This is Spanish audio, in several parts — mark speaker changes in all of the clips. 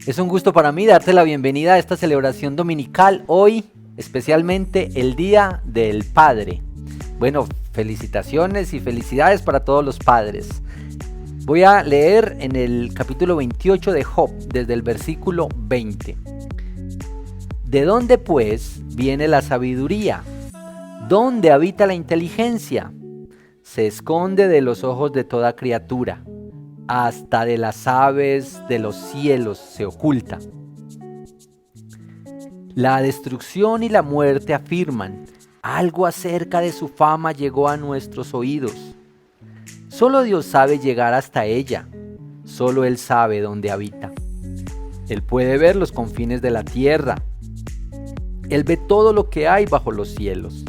Speaker 1: Es un gusto para mí darte la bienvenida a esta celebración dominical, hoy especialmente el Día del Padre. Bueno, felicitaciones y felicidades para todos los padres. Voy a leer en el capítulo 28 de Job, desde el versículo 20. ¿De dónde pues viene la sabiduría? ¿Dónde habita la inteligencia? Se esconde de los ojos de toda criatura. Hasta de las aves de los cielos se oculta. La destrucción y la muerte afirman, algo acerca de su fama llegó a nuestros oídos. Solo Dios sabe llegar hasta ella, solo Él sabe dónde habita. Él puede ver los confines de la tierra, Él ve todo lo que hay bajo los cielos.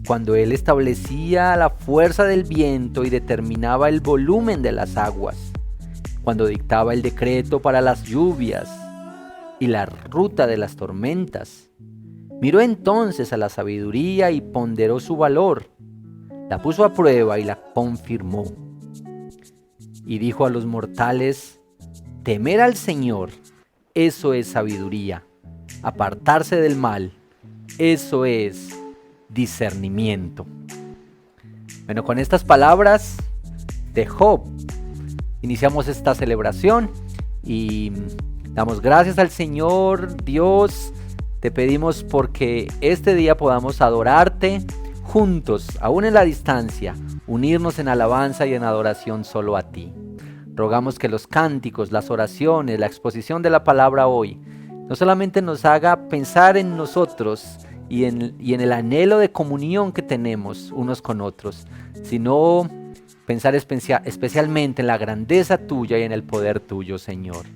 Speaker 1: Cuando Él establecía la fuerza del viento y determinaba el volumen de las aguas, cuando dictaba el decreto para las lluvias y la ruta de las tormentas, miró entonces a la sabiduría y ponderó su valor, la puso a prueba y la confirmó. Y dijo a los mortales, temer al Señor, eso es sabiduría, apartarse del mal, eso es discernimiento. Bueno, con estas palabras de Job iniciamos esta celebración y damos gracias al Señor Dios. Te pedimos porque este día podamos adorarte juntos, aún en la distancia, unirnos en alabanza y en adoración solo a ti. Rogamos que los cánticos, las oraciones, la exposición de la palabra hoy no solamente nos haga pensar en nosotros y en el anhelo de comunión que tenemos unos con otros, sino pensar especialmente en la grandeza tuya y en el poder tuyo, Señor.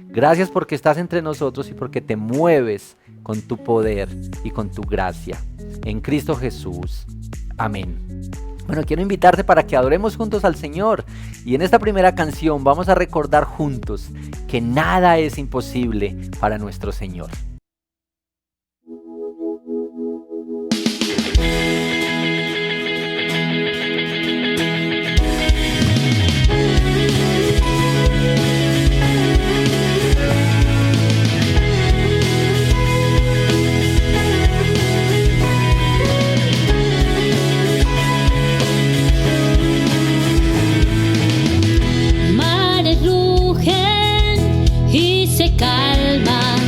Speaker 1: Gracias porque estás entre nosotros y porque te mueves con tu poder y con tu gracia. En Cristo Jesús. Amén. Bueno, quiero invitarte para que adoremos juntos al Señor. Y en esta primera canción vamos a recordar juntos que nada es imposible para nuestro Señor.
Speaker 2: Mares rugen y se calman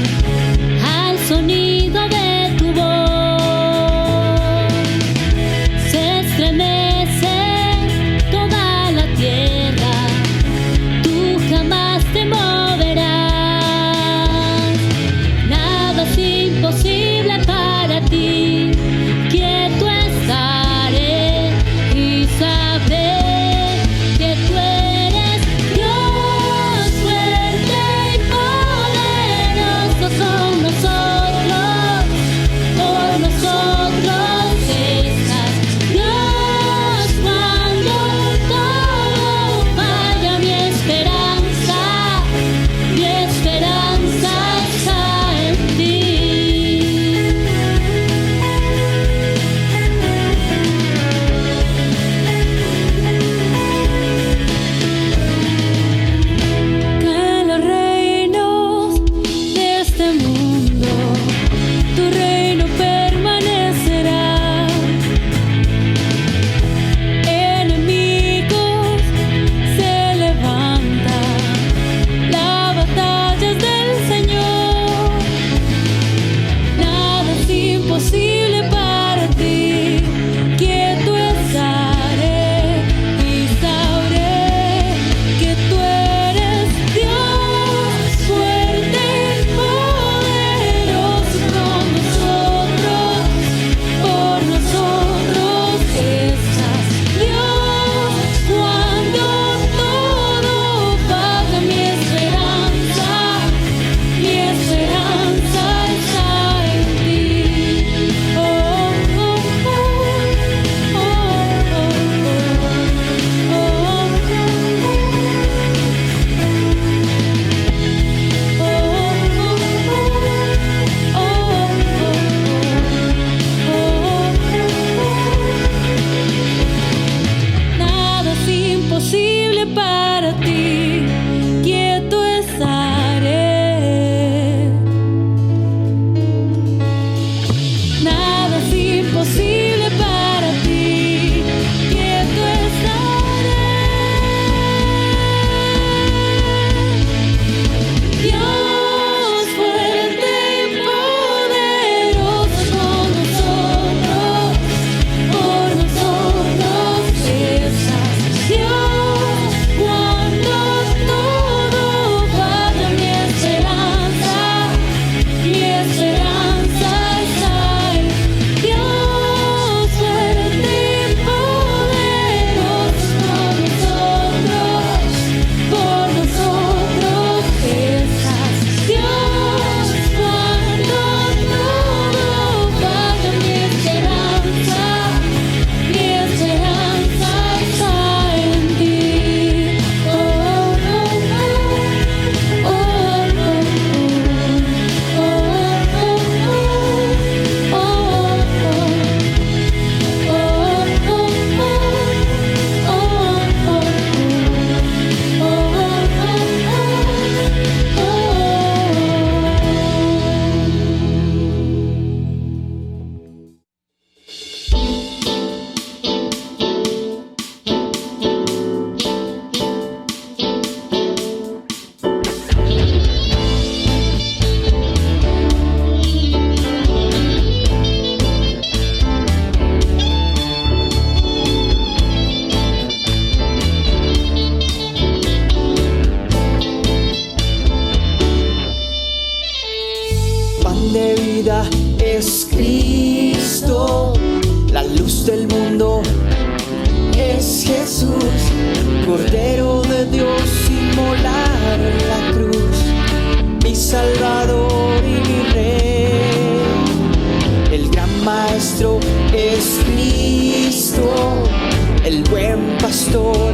Speaker 2: Salvador y mi Rey. El gran Maestro es Cristo, el buen Pastor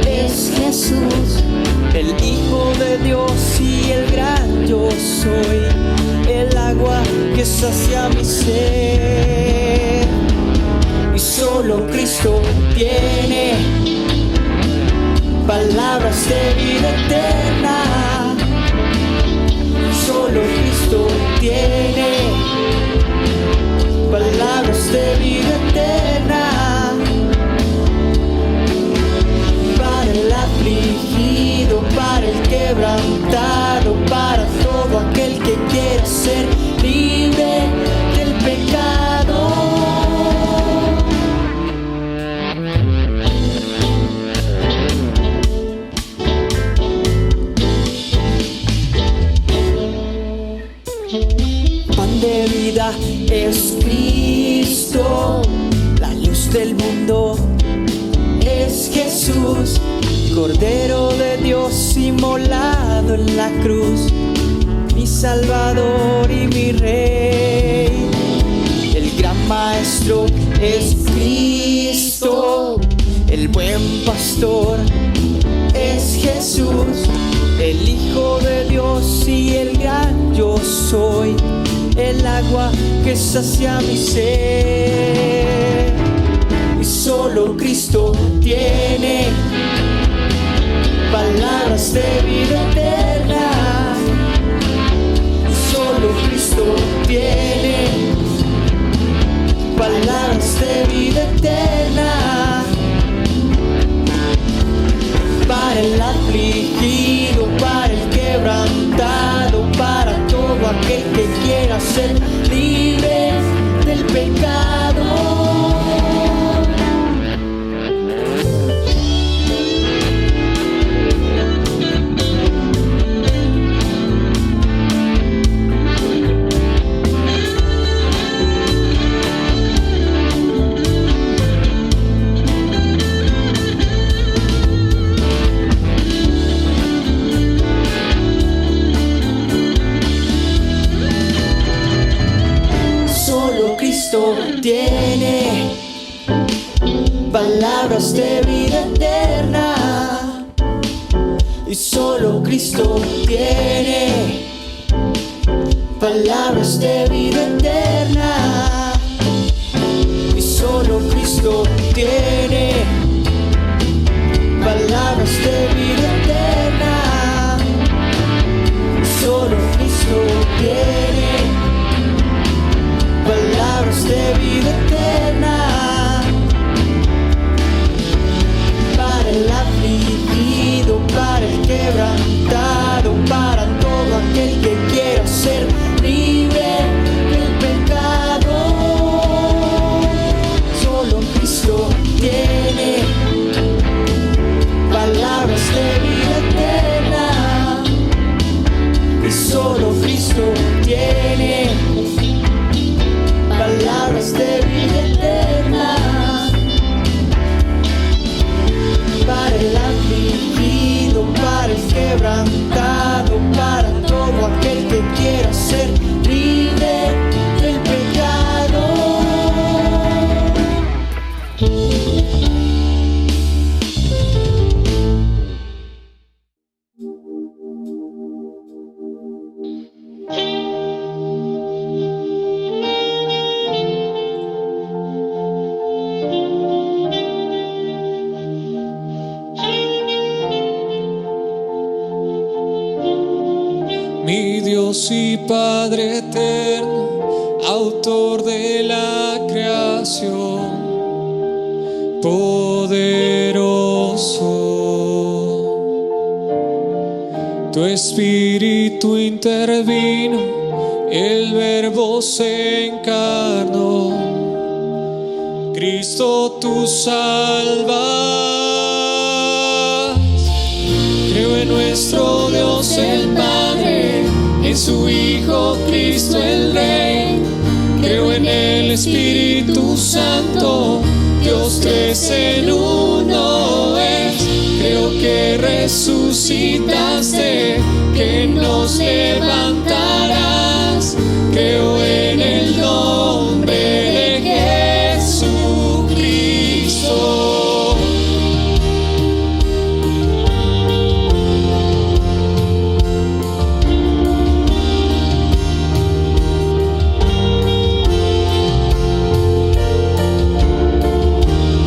Speaker 2: es Jesús, el Hijo de Dios y el gran yo soy, el agua que sacia mi ser. Y solo Cristo tiene palabras de vida eterna. Solo Cristo tiene palabras de vida eterna. Para el afligido, para el quebrantado, para todo aquel que quiera ser libre del pecado. Pan de vida es Cristo, la luz del mundo es Jesús, Cordero de Dios inmolado en la cruz, mi Salvador y mi Rey. El gran Maestro es Cristo, el buen Pastor es Jesús, el Hijo de Dios y el gran yo soy, el agua que sacia mi ser. Y solo Cristo tiene palabras de vida eterna. Y solo Cristo tiene palabras de vida eterna. Para el afligido, para el quebrantado, para todo aquel que quiera ser libre del pecado. Tiene palabras de vida eterna. Y solo Cristo tiene palabras de vida eterna. Y solo Cristo tiene palabras de vida eterna. Y solo Cristo tiene palabras de vida eterna. Para el afligido, para el quebrantado, para todo aquel que quiera ser libre del pecado. Solo Cristo tiene palabras de vida eterna. Y solo Cristo tiene palabras de vida eterna. Para el afligido, para el quebrantado, para todo aquel que quiera ser libre del pecado.
Speaker 3: Mi Dios y Padre eterno, autor de la creación, poderoso. Tu Espíritu intervino, el Verbo se encarnó. Cristo, tú salvas. Creo en nuestro Dios el Padre, en su Hijo Cristo el Rey. Creo en el Espíritu Santo, Dios tres en uno es. Creo que resucitaste, que nos levantarás. Creo en el nombre de Jesucristo.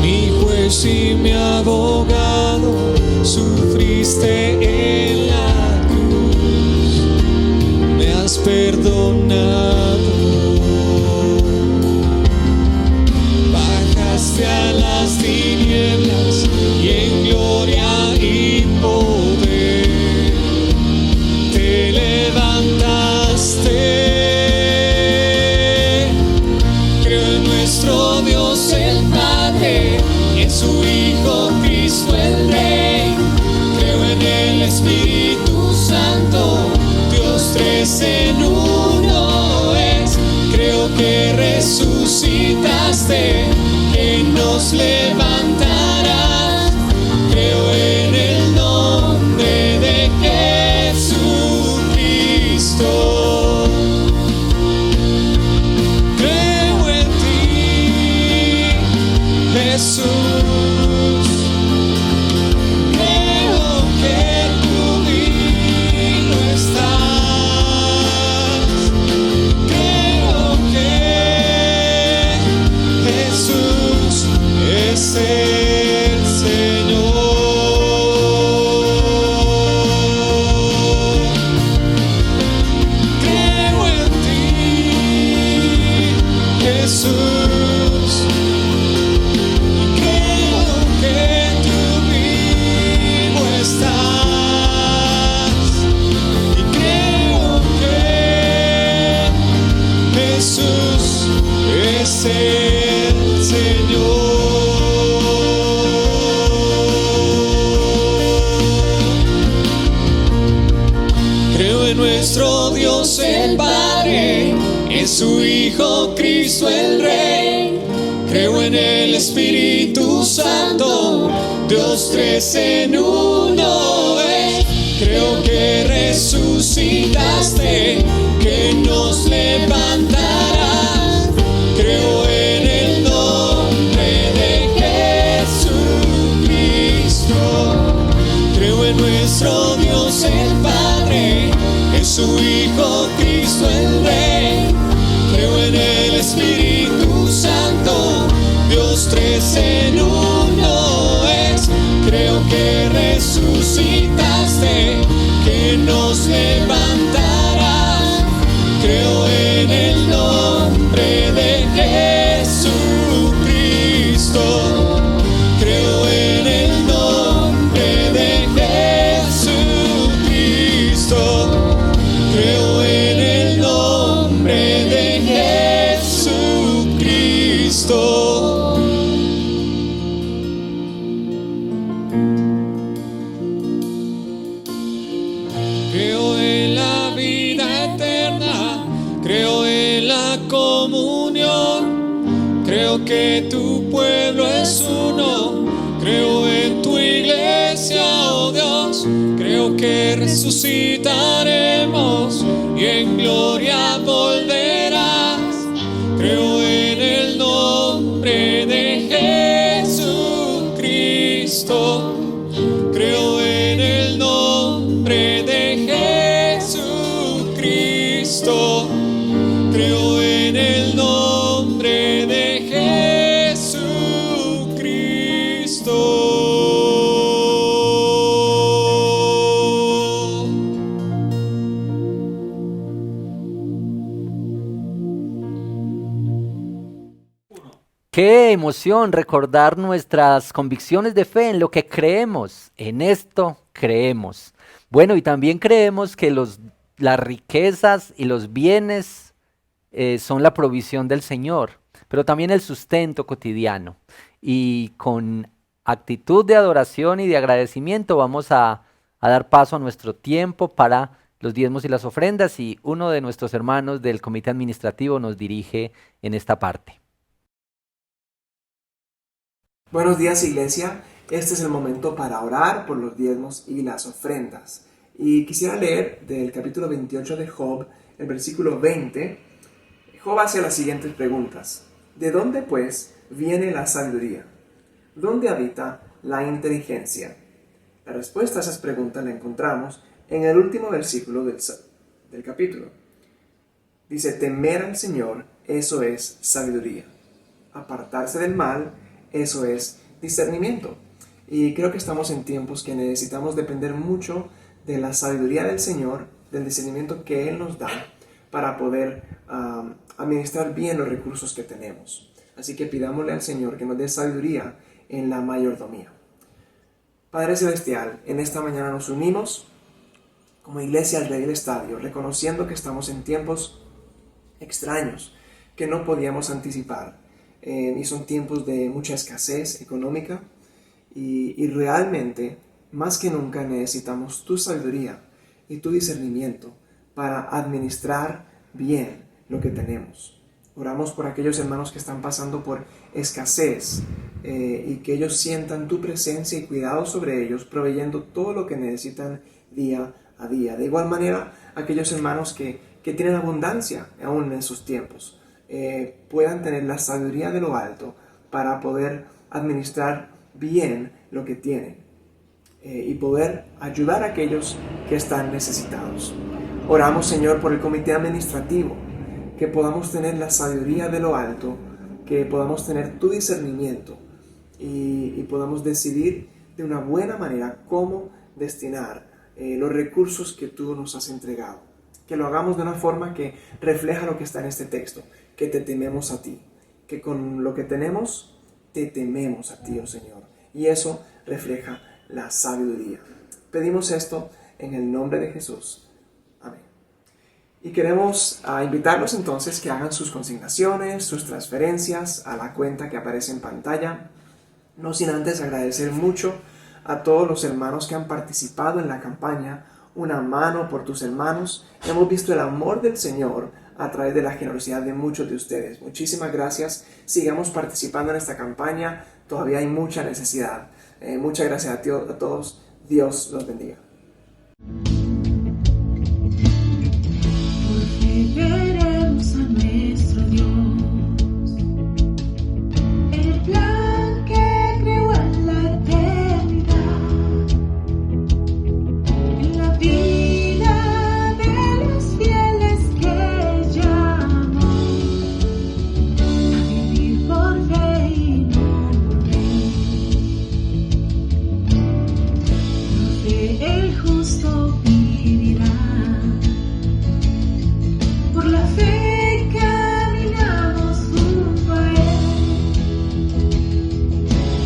Speaker 3: Mi juez y mi abogado, sufriste en la cruz, me has perdonado, bajaste a las tinieblas y en gloria y poder te levantaste. Creo en nuestro Dios el Padre, en su Hijo Cristo el Rey. Creo en el Espíritu Santo, Dios tres en uno es. Creo que resucitaste, que nos levantarás. Creo en el nombre de Jesucristo. Creo en ti, Jesús. El Señor. Creo en ti, Jesús, y creo que tú vivo estás, y creo que Jesús es el Señor. Nuestro Dios el Padre, en su Hijo Cristo el Rey. Creo en el Espíritu Santo, Dios tres en uno es. Creo que resucitaste, que nos levantarás. Creo en el nombre de Jesucristo. Creo en nuestro Dios el Padre, su Hijo Cristo el Rey. Creo en el Espíritu Santo, Dios tres en uno es. Creo que resucitaste, que nos levantarás. Creo en el nombre de Jesucristo. Creo en el nombre de Jesucristo. Creo en el nombre de Jesucristo. Creo en la vida eterna, creo en la comunión, creo que tu pueblo es uno, creo en tu iglesia, oh Dios, creo que resucitaremos y en gloria volverás. Creo en el nombre de Jesucristo. Creo en el nombre de Jesucristo. Creo en el nombre de Jesucristo.
Speaker 1: Qué emoción recordar nuestras convicciones de fe en lo que creemos. En esto creemos. Bueno, y también creemos que las riquezas y los bienes son la provisión del Señor, pero también el sustento cotidiano. Y con actitud de adoración y de agradecimiento vamos a dar paso a nuestro tiempo para los diezmos y las ofrendas, y uno de nuestros hermanos del comité administrativo nos dirige en esta parte.
Speaker 4: Buenos días, iglesia. este es el momento para orar por los diezmos y las ofrendas. Y quisiera leer del capítulo 28 de Job, el versículo 20. Job hace las siguientes preguntas. ¿De dónde, pues, viene la sabiduría? ¿Dónde habita la inteligencia? La respuesta a esas preguntas la encontramos en el último versículo del capítulo. Dice, temer al Señor, eso es sabiduría. Apartarse del mal, eso es discernimiento. Y creo que estamos en tiempos que necesitamos depender mucho de la sabiduría del Señor, del discernimiento que Él nos da para poder administrar bien los recursos que tenemos. Así que pidámosle al Señor que nos dé sabiduría en la mayordomía. Padre Celestial, en esta mañana nos unimos como iglesia al Rey del Estadio, reconociendo que estamos en tiempos extraños que no podíamos anticipar. Y son tiempos de mucha escasez económica y realmente, más que nunca, necesitamos tu sabiduría y tu discernimiento para administrar bien lo que tenemos. Oramos por aquellos hermanos que están pasando por escasez y que ellos sientan tu presencia y cuidado sobre ellos, proveyendo todo lo que necesitan día a día. De igual manera, aquellos hermanos que tienen abundancia aún en sus tiempos, puedan tener la sabiduría de lo alto para poder administrar bien lo que tienen y poder ayudar a aquellos que están necesitados. Oramos, Señor, por el comité administrativo, que podamos tener la sabiduría de lo alto, que podamos tener tu discernimiento y podamos decidir de una buena manera cómo destinar los recursos que tú nos has entregado. Que lo hagamos de una forma que refleja lo que está en este texto, que te tememos a ti, que con lo que tenemos te tememos a ti, oh Señor, y eso refleja la sabiduría. Pedimos esto en el nombre de Jesús. Amén. Y queremos invitarlos entonces que hagan sus consignaciones, sus transferencias a la cuenta que aparece en pantalla, no sin antes agradecer mucho a todos los hermanos que han participado en la campaña Una mano por tus hermanos. Hemos visto el amor del Señor a través de la generosidad de muchos de ustedes. Muchísimas gracias. Sigamos participando en esta campaña. Todavía hay mucha necesidad. Muchas gracias a todos. Dios los bendiga.
Speaker 5: Veremos a nuestro Dios, el plan que creó en la eternidad, en la vida de los fieles que llamó a vivir por fe y no por ley. Por fe el justo vivirá. Por la fe caminamos junto a Él,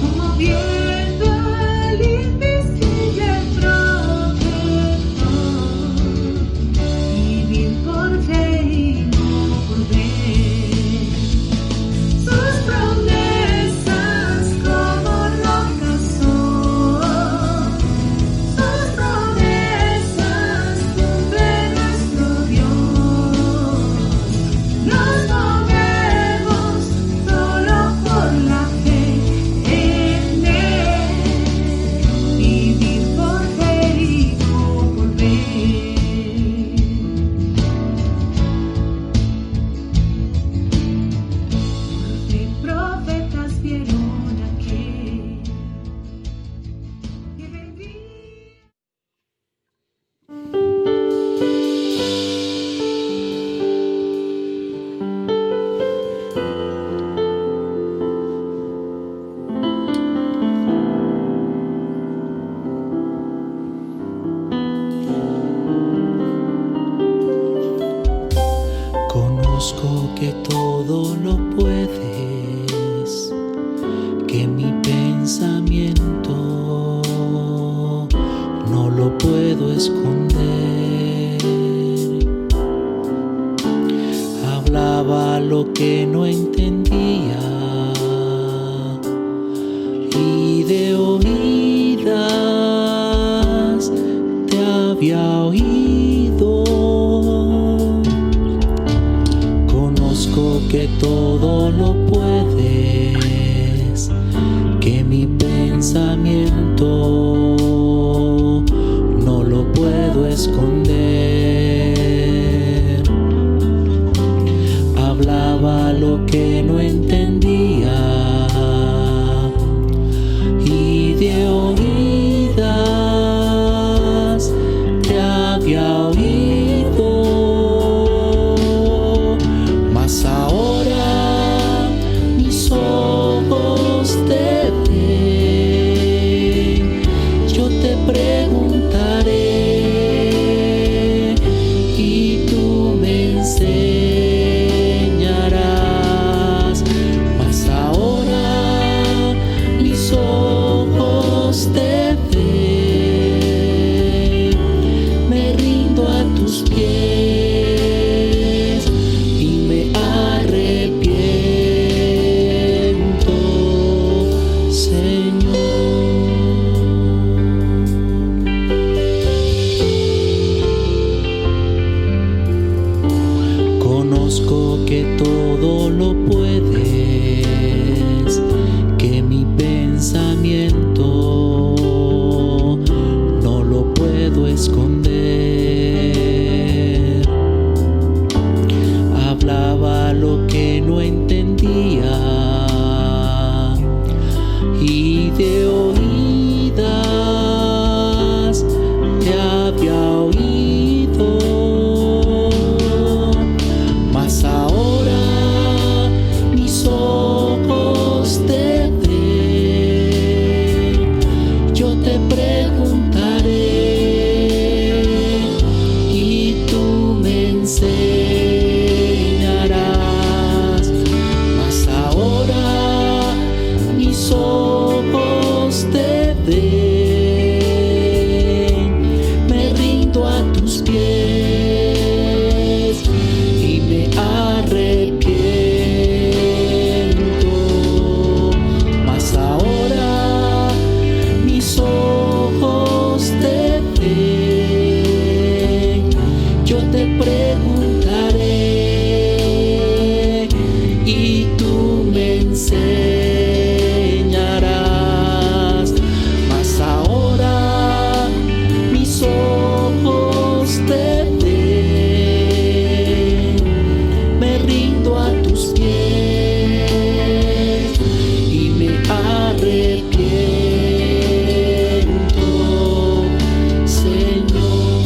Speaker 5: como viendo al invisible protector, vivir por fe y no por ver. Sus promesas como rocas son, sus promesas cumple nuestro Dios. Nos movemos solo por la fe en Él, vivir por fe y no por ver. Por fe profetas vieron aquel que vendría.
Speaker 2: Conozco que todo lo puedes, que mi pensamiento no lo puedo esconder. Hablaba lo que no entendía y de oídas te había oído. Conozco que todo lo puedes, que mi pensamiento sufrimiento no lo puedo esconder. Hablaba lo que no entendía y de oídas te había oído, mas ahora mis ojos te ven. Yo te preguntaré y tú me enseñarás, mas ahora mis ojos te ven. Me rindo a tus pies y me arrepiento, mas ahora mis ojos te ven. Yo te preguntaré y tú me enseñarás, mas ahora mis ojos te ven. Me rindo a tus pies y me arrepiento, Señor,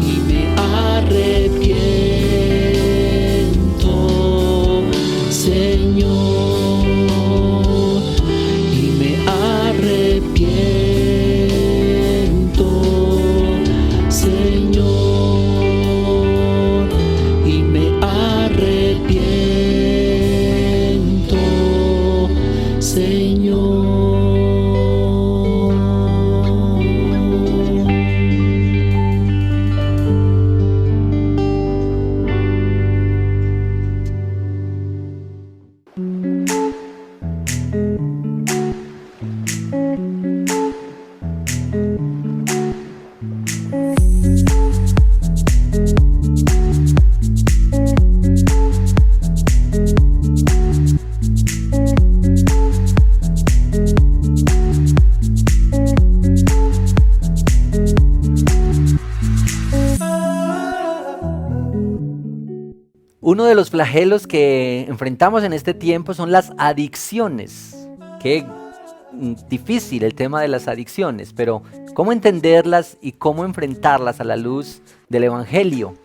Speaker 2: y me arrepiento, Señor, y me arrepiento, Señor, y me arrepiento, Señor.
Speaker 1: Uno de los flagelos que enfrentamos en este tiempo son las adicciones. Qué difícil el tema de las adicciones, pero cómo entenderlas y cómo enfrentarlas a la luz del Evangelio.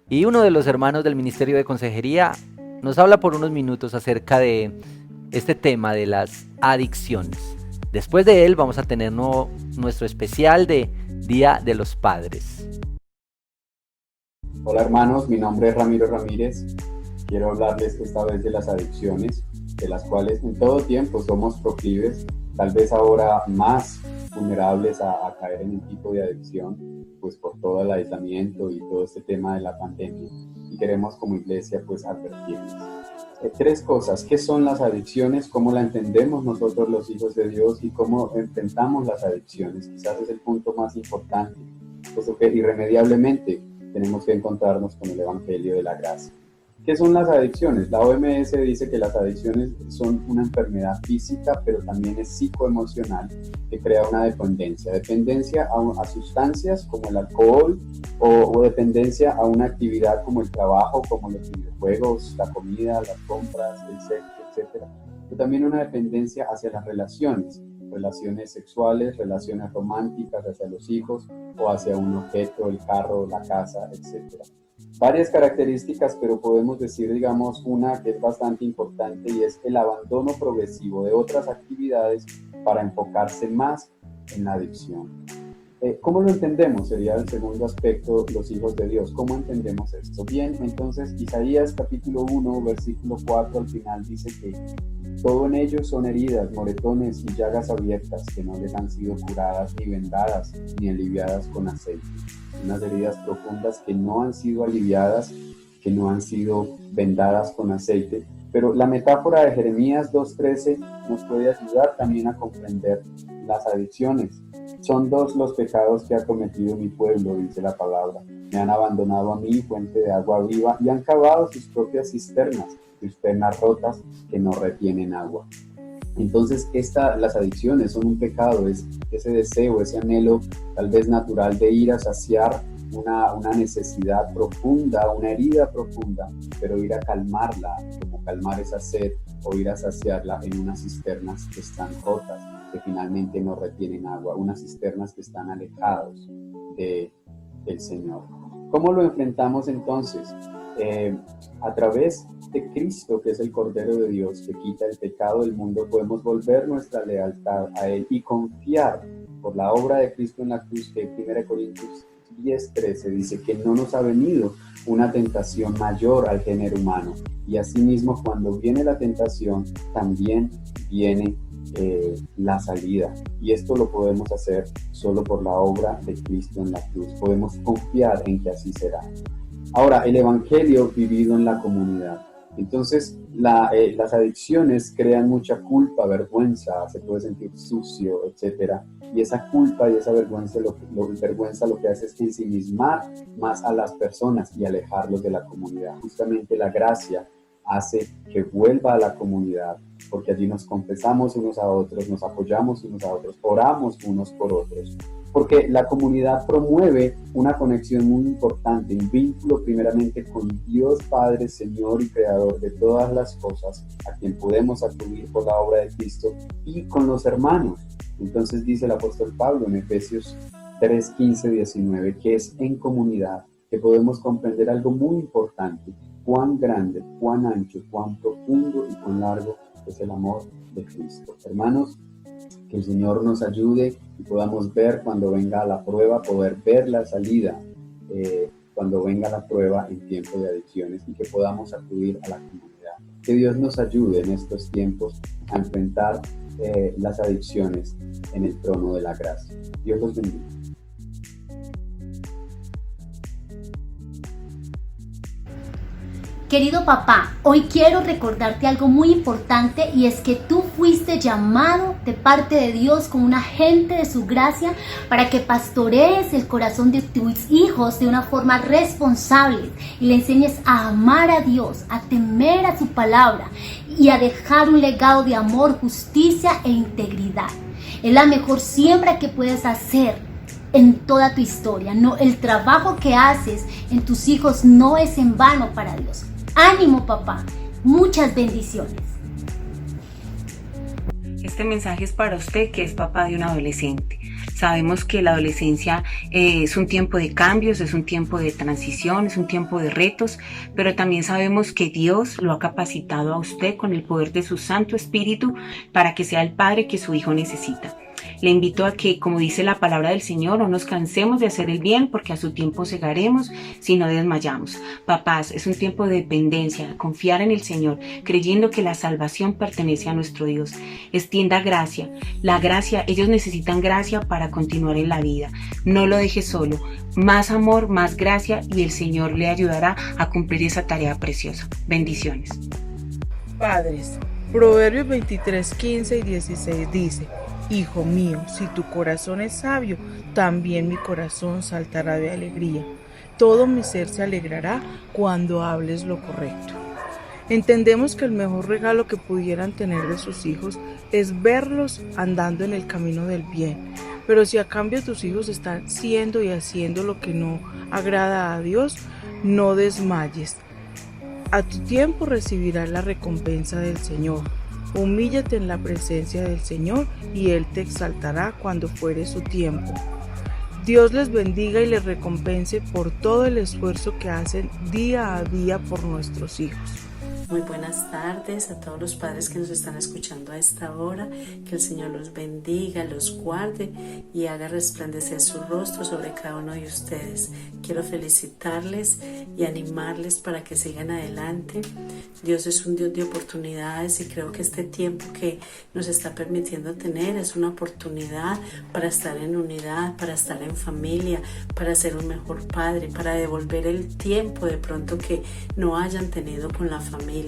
Speaker 1: Y uno de los hermanos del Ministerio de Consejería nos habla por unos minutos acerca de este tema de las adicciones. Después de él vamos a tener nuestro especial de Día de los Padres.
Speaker 6: Hola hermanos, mi nombre es Ramiro Ramírez. Quiero hablarles esta vez de las adicciones, de las cuales en todo tiempo somos proclives, tal vez ahora más vulnerables a caer en un tipo de adicción, pues por todo el aislamiento y todo este tema de la pandemia. Y queremos como iglesia pues advertirles. Tres cosas: ¿qué son las adicciones? ¿Cómo la entendemos nosotros los hijos de Dios? Y cómo enfrentamos las adicciones. Quizás es el punto más importante, puesto que irremediablemente tenemos que encontrarnos con el Evangelio de la Gracia. ¿Qué son las adicciones? La OMS dice que las adicciones son una enfermedad física, pero también es psicoemocional, que crea una dependencia. Dependencia a sustancias como el alcohol o dependencia a una actividad como el trabajo, como los videojuegos, la comida, las compras, el sexo, etc. Pero también una dependencia hacia las relaciones sexuales, relaciones románticas hacia los hijos o hacia un objeto, el carro, la casa, etc. Varias características, pero podemos decir, digamos, una que es bastante importante y es el abandono progresivo de otras actividades para enfocarse más en la adicción. ¿Cómo lo entendemos? Sería el segundo aspecto, los hijos de Dios. ¿Cómo entendemos esto? Bien, entonces Isaías capítulo 1, versículo 4 al final dice que todo en ellos son heridas, moretones y llagas abiertas que no les han sido curadas ni vendadas ni aliviadas con aceite. Unas heridas profundas que no han sido aliviadas, que no han sido vendadas con aceite. Pero la metáfora de Jeremías 2:13 nos puede ayudar también a comprender las adicciones. Son dos los pecados que ha cometido mi pueblo, dice la palabra. Me han abandonado a mí, fuente de agua viva, y han cavado sus propias cisternas rotas que no retienen agua. Entonces las adicciones son un pecado, es ese deseo, ese anhelo tal vez natural de ir a saciar una necesidad profunda, una herida profunda, pero ir a calmarla, como calmar esa sed, o ir a saciarla en unas cisternas que están rotas, que finalmente no retienen agua, unas cisternas que están alejados del Señor. ¿Cómo lo enfrentamos entonces? A través de Cristo, que es el Cordero de Dios, que quita el pecado del mundo, podemos volver nuestra lealtad a Él y confiar por la obra de Cristo en la cruz, que 1 Corintios 10:13 dice que no nos ha venido una tentación mayor al género humano, y asimismo cuando viene la tentación también viene la salida, y esto lo podemos hacer solo por la obra de Cristo en la cruz. Podemos confiar en que así será. Ahora, el evangelio vivido en la comunidad. Entonces, las adicciones crean mucha culpa, vergüenza, se puede sentir sucio, etc. Y esa culpa y esa vergüenza lo que hace es ensimismar más a las personas y alejarlos de la comunidad. Justamente la gracia hace que vuelva a la comunidad, porque allí nos confesamos unos a otros, nos apoyamos unos a otros, oramos unos por otros. Porque la comunidad promueve una conexión muy importante, un vínculo primeramente con Dios Padre, Señor y Creador de todas las cosas, a quien podemos acudir por la obra de Cristo, y con los hermanos. Entonces dice el apóstol Pablo en Efesios 3:15-19, que es en comunidad que podemos comprender algo muy importante: cuán grande, cuán ancho, cuán profundo y cuán largo es el amor de Cristo. Hermanos, que el Señor nos ayude y podamos ver cuando venga la prueba, poder ver la salida cuando venga la prueba en tiempo de adicciones, y que podamos acudir a la comunidad. Que Dios nos ayude en estos tiempos a enfrentar las adicciones en el trono de la gracia. Dios los bendiga.
Speaker 7: Querido papá, hoy quiero recordarte algo muy importante, y es que tú fuiste llamado de parte de Dios como un agente de su gracia para que pastorees el corazón de tus hijos de una forma responsable y le enseñes a amar a Dios, a temer a su palabra y a dejar un legado de amor, justicia e integridad. Es la mejor siembra que puedes hacer en toda tu historia. No, el trabajo que haces en tus hijos no es en vano para Dios. Ánimo, papá. Muchas bendiciones.
Speaker 8: Este mensaje es para usted, que es papá de un adolescente. Sabemos que la adolescencia es un tiempo de cambios, es un tiempo de transición, es un tiempo de retos, pero también sabemos que Dios lo ha capacitado a usted con el poder de su Santo Espíritu para que sea el padre que su hijo necesita. Le invito a que, como dice la palabra del Señor, no nos cansemos de hacer el bien, porque a su tiempo segaremos si no desmayamos. Papás, es un tiempo de dependencia, confiar en el Señor, creyendo que la salvación pertenece a nuestro Dios. Extienda gracia. La gracia, ellos necesitan gracia para continuar en la vida. No lo deje solo. Más amor, más gracia, y el Señor le ayudará a cumplir esa tarea preciosa. Bendiciones.
Speaker 9: Padres, Proverbios 23, 15 y 16 dice: Hijo mío, si tu corazón es sabio, también mi corazón saltará de alegría. Todo mi ser se alegrará cuando hables lo correcto. Entendemos que el mejor regalo que pudieran tener de sus hijos es verlos andando en el camino del bien. Pero si a cambio tus hijos están siendo y haciendo lo que no agrada a Dios, no desmayes. A tu tiempo recibirás la recompensa del Señor. Humíllate en la presencia del Señor y Él te exaltará cuando fuere su tiempo. Dios les bendiga y les recompense por todo el esfuerzo que hacen día a día por nuestros hijos.
Speaker 10: Muy buenas tardes a todos los padres que nos están escuchando a esta hora. Que el Señor los bendiga, los guarde y haga resplandecer su rostro sobre cada uno de ustedes. Quiero felicitarles y animarles para que sigan adelante. Dios es un Dios de oportunidades, y creo que este tiempo que nos está permitiendo tener es una oportunidad para estar en unidad, para estar en familia, para ser un mejor padre, para devolver el tiempo de pronto que no hayan tenido con la familia,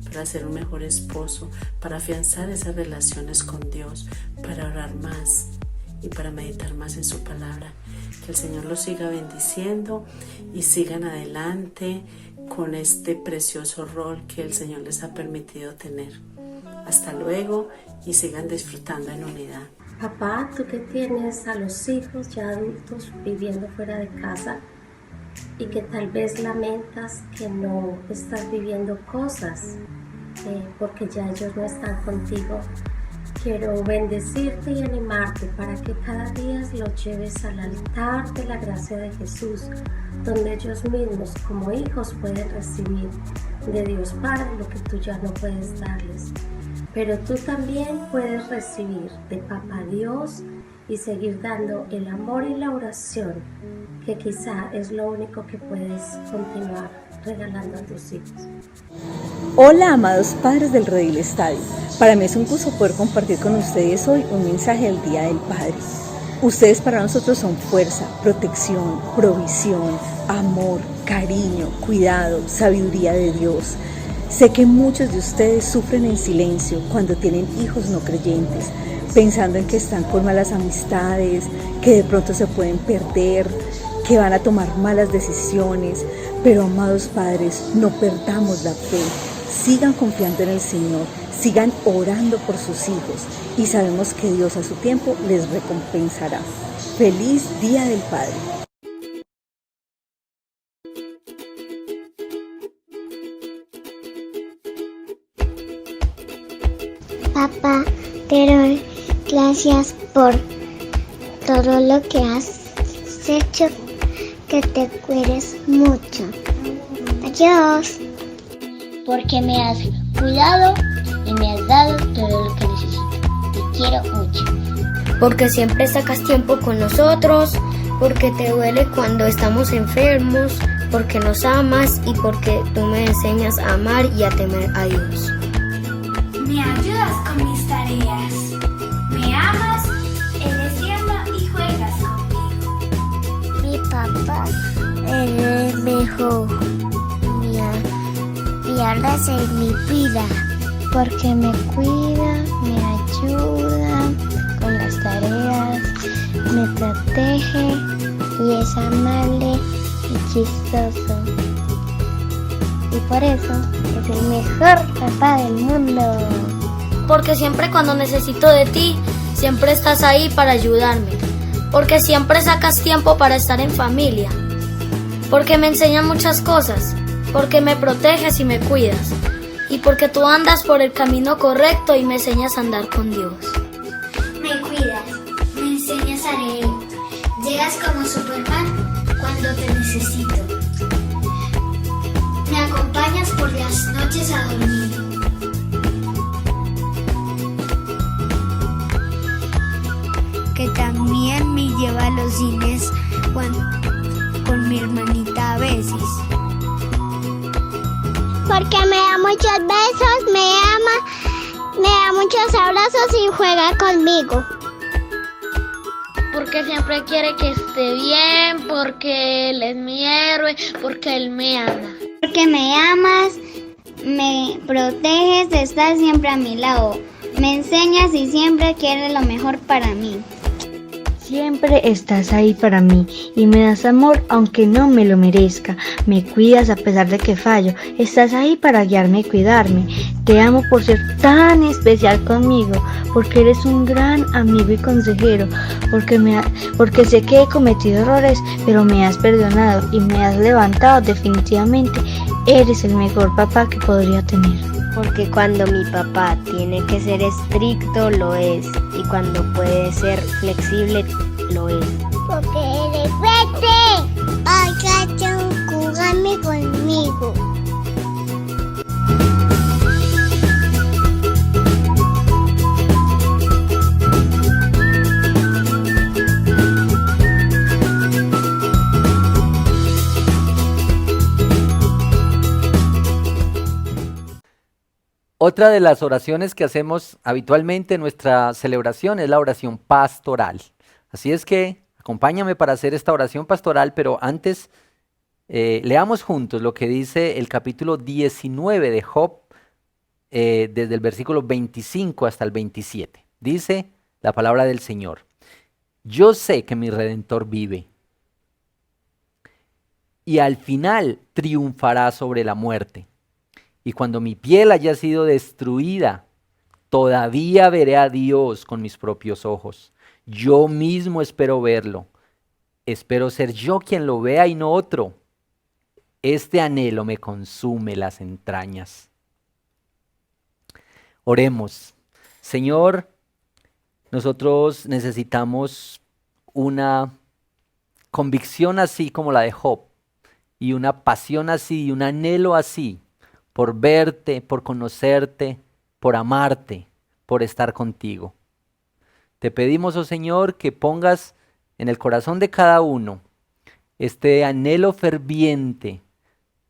Speaker 10: para ser un mejor esposo, para afianzar esas relaciones con Dios, para orar más y para meditar más en su palabra. Que el Señor los siga bendiciendo y sigan adelante con este precioso rol que el Señor les ha permitido tener. Hasta luego y sigan disfrutando en unidad.
Speaker 11: Papá, tú que tienes a los hijos ya adultos viviendo fuera de casa y que tal vez lamentas que no estás viviendo cosas porque ya ellos no están contigo, quiero bendecirte y animarte para que cada día los lleves al altar de la gracia de Jesús, donde ellos mismos como hijos pueden recibir de Dios Padre lo que tú ya no puedes darles. Pero tú también puedes recibir de Papá Dios y seguir dando el amor y la oración, que quizá es lo único que puedes continuar regalando a tus hijos.
Speaker 12: Hola, amados padres del Redil Estadio. Para mí es un gusto poder compartir con ustedes hoy un mensaje del Día del Padre. Ustedes para nosotros son fuerza, protección, provisión, amor, cariño, cuidado, sabiduría de Dios. Sé que muchos de ustedes sufren en silencio cuando tienen hijos no creyentes, pensando en que están con malas amistades, que de pronto se pueden perder, que van a tomar malas decisiones. Pero amados padres, no perdamos la fe, sigan confiando en el Señor, sigan orando por sus hijos y sabemos que Dios a su tiempo les recompensará. ¡Feliz Día del Padre!
Speaker 13: Papá, quiero gracias por todo lo que has hecho, que te cuides mucho. Adiós.
Speaker 14: Porque me has cuidado y me has dado todo lo que necesito. Te quiero mucho.
Speaker 15: Porque siempre sacas tiempo con nosotros, porque te duele cuando estamos enfermos, porque nos amas y porque tú me enseñas a amar y a temer a Dios.
Speaker 16: Me ayudas con mis tareas, me amas, eres tierno y juegas conmigo.
Speaker 13: Mi papá es el mejor, me abraza y me cuida, porque me cuida, me ayuda con las tareas, me protege y es amable y chistoso. Y por eso es el mejor papá del mundo.
Speaker 15: Porque siempre cuando necesito de ti, siempre estás ahí para ayudarme. Porque siempre sacas tiempo para estar en familia. Porque me enseñan muchas cosas. Porque me proteges y me cuidas. Y porque tú andas por el camino correcto y me enseñas a andar con Dios.
Speaker 16: Me cuidas, me enseñas a leer. Llegas como Superman cuando te necesito. Me acompañas por las noches a dormir.
Speaker 13: Que también me lleva a los cines con mi hermanita a veces. Porque me da muchos besos, me ama, me da muchos abrazos y juega conmigo.
Speaker 14: Porque siempre quiere que esté bien, porque Él es mi héroe, porque Él me ama.
Speaker 13: Porque me amas, me proteges, estás siempre a mi lado. Me enseñas y siempre quieres lo mejor para mí.
Speaker 17: Siempre estás ahí para mí y me das amor aunque no me lo merezca. Me cuidas a pesar de que fallo. Estás ahí para guiarme y cuidarme. Te amo por ser tan especial conmigo, porque eres un gran amigo y consejero, porque sé que he cometido errores, pero me has perdonado y me has levantado. Definitivamente eres el mejor papá que podría tener.
Speaker 18: Porque cuando mi papá tiene que ser estricto, lo es. Y cuando puede ser flexible, lo es.
Speaker 13: Porque eres fuerte. Ay, gato, jugame conmigo.
Speaker 1: Otra de las oraciones que hacemos habitualmente en nuestra celebración es la oración pastoral. Así es que acompáñame para hacer esta oración pastoral, pero antes leamos juntos lo que dice el capítulo 19 de Job, desde el versículo 25 hasta el 27. Dice la palabra del Señor: yo sé que mi Redentor vive y al final triunfará sobre la muerte. Y cuando mi piel haya sido destruida, Todavía veré a Dios con mis propios ojos. Yo mismo espero verlo. Espero ser yo quien lo vea y no otro. Este anhelo me consume las entrañas. Oremos. Señor, nosotros necesitamos una convicción así como la de Job, y una pasión así, y un anhelo así, por verte, por conocerte, por amarte, por estar contigo. Te pedimos, oh Señor, que pongas en el corazón de cada uno este anhelo ferviente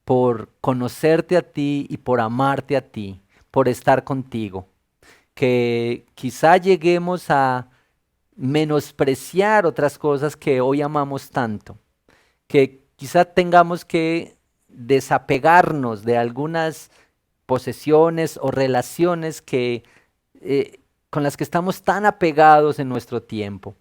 Speaker 1: por conocerte a ti y por amarte a ti, por estar contigo. Que quizá lleguemos a menospreciar otras cosas que hoy amamos tanto. Que quizá tengamos que desapegarnos de algunas posesiones o relaciones que, con las que estamos tan apegados en nuestro tiempo.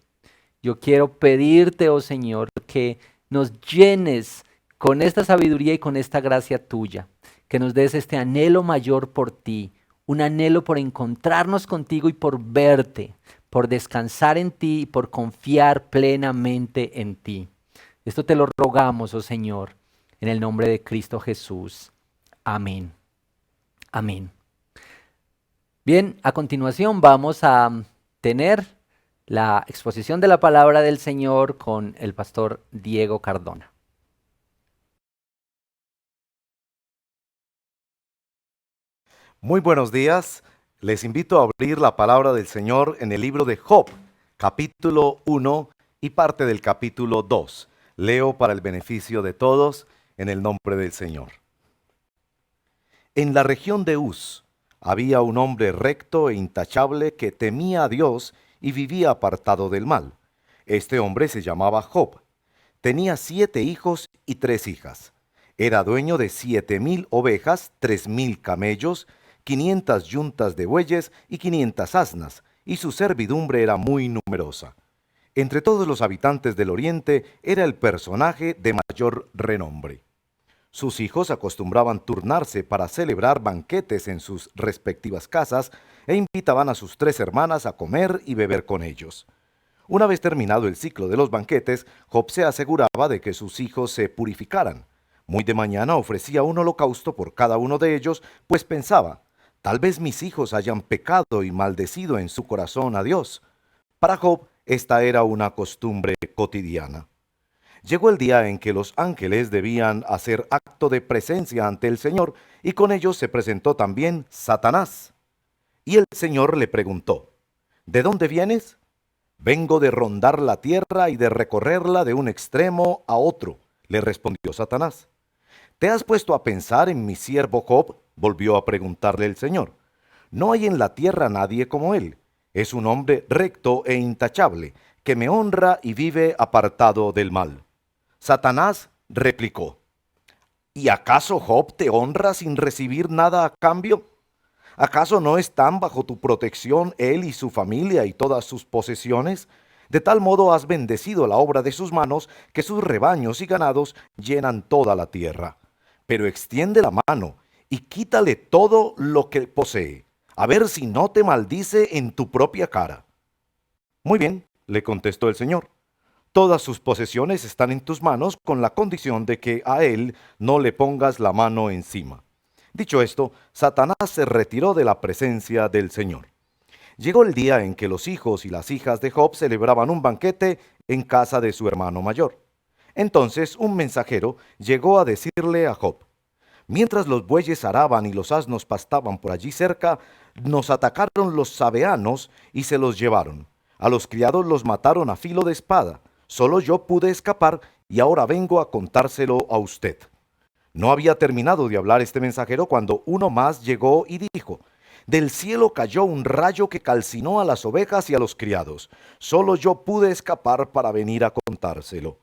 Speaker 1: Yo quiero pedirte, oh Señor, que nos llenes con esta sabiduría y con esta gracia tuya, que nos des este anhelo mayor por ti, un anhelo por encontrarnos contigo y por verte, por descansar en ti y por confiar plenamente en ti. Esto te lo rogamos, oh Señor, en el nombre de Cristo Jesús. Amén. Amén. Bien, a continuación vamos a tener la exposición de la palabra del Señor con el pastor Diego Cardona.
Speaker 19: Muy buenos días. Les invito a abrir la palabra del Señor en el libro de Job, capítulo 1 y parte del capítulo 2. Leo para el beneficio de todos en el nombre del Señor. En la región de Uz había un hombre recto e intachable que temía a Dios y vivía apartado del mal. Este hombre se llamaba Job. Tenía 7 hijos y 3 hijas. Era dueño de 7,000 ovejas, 3,000 camellos, 500 yuntas de bueyes y 500 asnas, y su servidumbre era muy numerosa. Entre todos los habitantes del oriente era el personaje de mayor renombre. Sus hijos acostumbraban turnarse para celebrar banquetes en sus respectivas casas e invitaban a sus 3 hermanas a comer y beber con ellos. Una vez terminado el ciclo de los banquetes, Job se aseguraba de que sus hijos se purificaran. Muy de mañana ofrecía un holocausto por cada uno de ellos, pues pensaba, tal vez mis hijos hayan pecado y maldecido en su corazón a Dios. Para Job, esta era una costumbre cotidiana. Llegó el día en que los ángeles debían hacer acto de presencia ante el Señor, y con ellos se presentó también Satanás. Y el Señor le preguntó, ¿de dónde vienes? Vengo de rondar la tierra y de recorrerla de un extremo a otro, le respondió Satanás. ¿Te has puesto a pensar en mi siervo Job? Volvió a preguntarle el Señor. No hay en la tierra nadie como él. Es un hombre recto e intachable, que me honra y vive apartado del mal. Satanás replicó, ¿y acaso Job te honra sin recibir nada a cambio? ¿Acaso no están bajo tu protección él y su familia y todas sus posesiones? De tal modo has bendecido la obra de sus manos, que sus rebaños y ganados llenan toda la tierra. Pero extiende la mano y quítale todo lo que posee, a ver si no te maldice en tu propia cara. Muy bien, le contestó el Señor. Todas sus posesiones están en tus manos, con la condición de que a él no le pongas la mano encima. Dicho esto, Satanás se retiró de la presencia del Señor. Llegó el día en que los hijos y las hijas de Job celebraban un banquete en casa de su hermano mayor. Entonces un mensajero llegó a decirle a Job, mientras los bueyes araban y los asnos pastaban por allí cerca, nos atacaron los sabeanos y se los llevaron. A los criados los mataron a filo de espada. Solo yo pude escapar y ahora vengo a contárselo a usted. No había terminado de hablar este mensajero cuando uno más llegó y dijo, del cielo cayó un rayo que calcinó a las ovejas y a los criados. Solo yo pude escapar para venir a contárselo.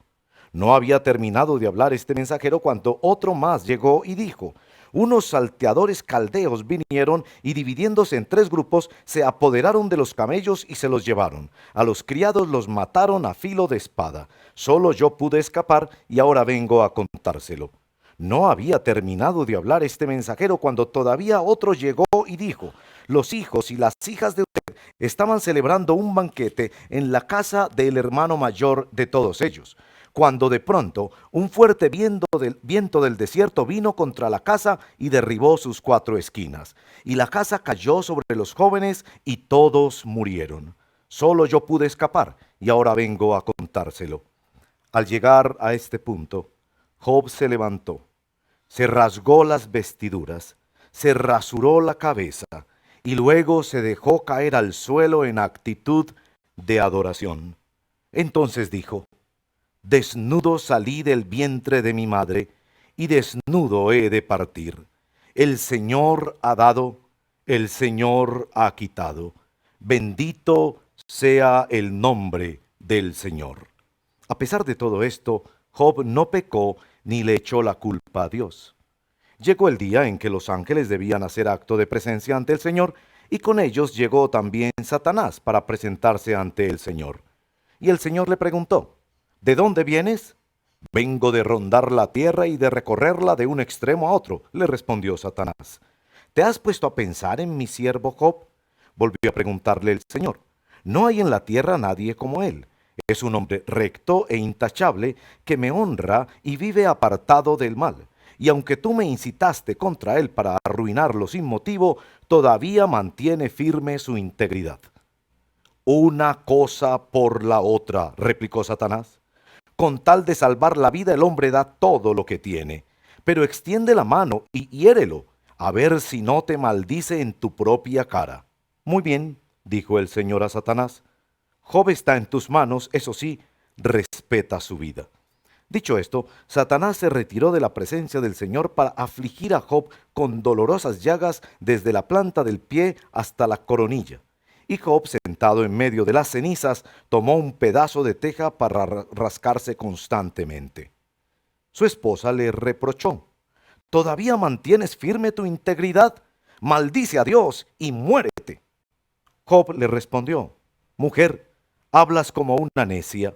Speaker 19: No había terminado de hablar este mensajero cuando otro más llegó y dijo, unos salteadores caldeos vinieron y dividiéndose en 3 grupos se apoderaron de los camellos y se los llevaron. A los criados los mataron a filo de espada. Solo yo pude escapar y ahora vengo a contárselo. No había terminado de hablar este mensajero cuando todavía otro llegó y dijo, los hijos y las hijas de Obed estaban celebrando un banquete en la casa del hermano mayor de todos ellos, cuando de pronto un fuerte viento del desierto vino contra la casa y derribó sus 4 esquinas. Y la casa cayó sobre los jóvenes y todos murieron. Solo yo pude escapar y ahora vengo a contárselo. Al llegar a este punto, Job se levantó, se rasgó las vestiduras, se rasuró la cabeza y luego se dejó caer al suelo en actitud de adoración. Entonces dijo: desnudo salí del vientre de mi madre, y desnudo he de partir. El Señor ha dado, el Señor ha quitado. Bendito sea el nombre del Señor. A pesar de todo esto, Job no pecó ni le echó la culpa a Dios. Llegó el día en que los ángeles debían hacer acto de presencia ante el Señor, y con ellos llegó también Satanás para presentarse ante el Señor. Y el Señor le preguntó: ¿de dónde vienes? Vengo de rondar la tierra y de recorrerla de un extremo a otro, le respondió Satanás. ¿Te has puesto a pensar en mi siervo Job? Volvió a preguntarle el Señor. No hay en la tierra nadie como él. Es un hombre recto e intachable que me honra y vive apartado del mal. Y aunque tú me incitaste contra él para arruinarlo sin motivo, todavía mantiene firme su integridad. Una cosa por la otra, replicó Satanás. Con tal de salvar la vida, el hombre da todo lo que tiene. Pero extiende la mano y hiérelo, a ver si no te maldice en tu propia cara. Muy bien, dijo el Señor a Satanás. Job está en tus manos, eso sí, respeta su vida. Dicho esto, Satanás se retiró de la presencia del Señor para afligir a Job con dolorosas llagas desde la planta del pie hasta la coronilla. Y Job, sentado en medio de las cenizas, tomó un pedazo de teja para rascarse constantemente. Su esposa le reprochó: ¿todavía mantienes firme tu integridad? Maldice a Dios y muérete. Job le respondió: mujer, hablas como una necia.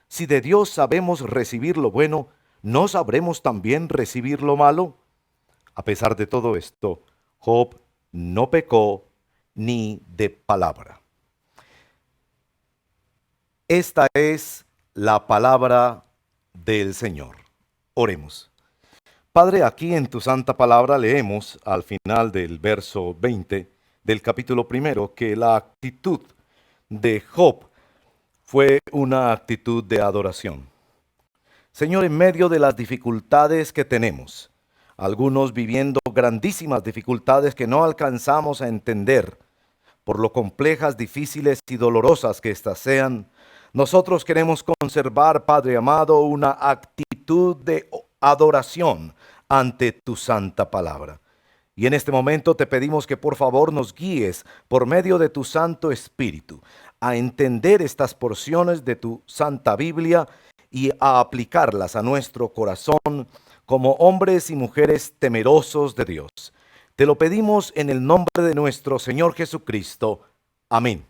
Speaker 19: Si de Dios sabemos recibir lo bueno, ¿no sabremos también recibir lo malo? A pesar de todo esto, Job no pecó ni de palabra. Esta es la palabra del Señor. Oremos. Padre, aquí en tu santa palabra leemos al final del verso 20 del capítulo 1 que la actitud de Job fue una actitud de adoración. Señor, en medio de las dificultades que tenemos, algunos viviendo grandísimas dificultades que no alcanzamos a entender, por lo complejas, difíciles y dolorosas que éstas sean, nosotros queremos conservar, Padre amado, una actitud de adoración ante tu santa palabra. Y en este momento te pedimos que por favor nos guíes por medio de tu Santo Espíritu a entender estas porciones de tu Santa Biblia y a aplicarlas a nuestro corazón como hombres y mujeres temerosos de Dios. Te lo pedimos en el nombre de nuestro Señor Jesucristo. Amén.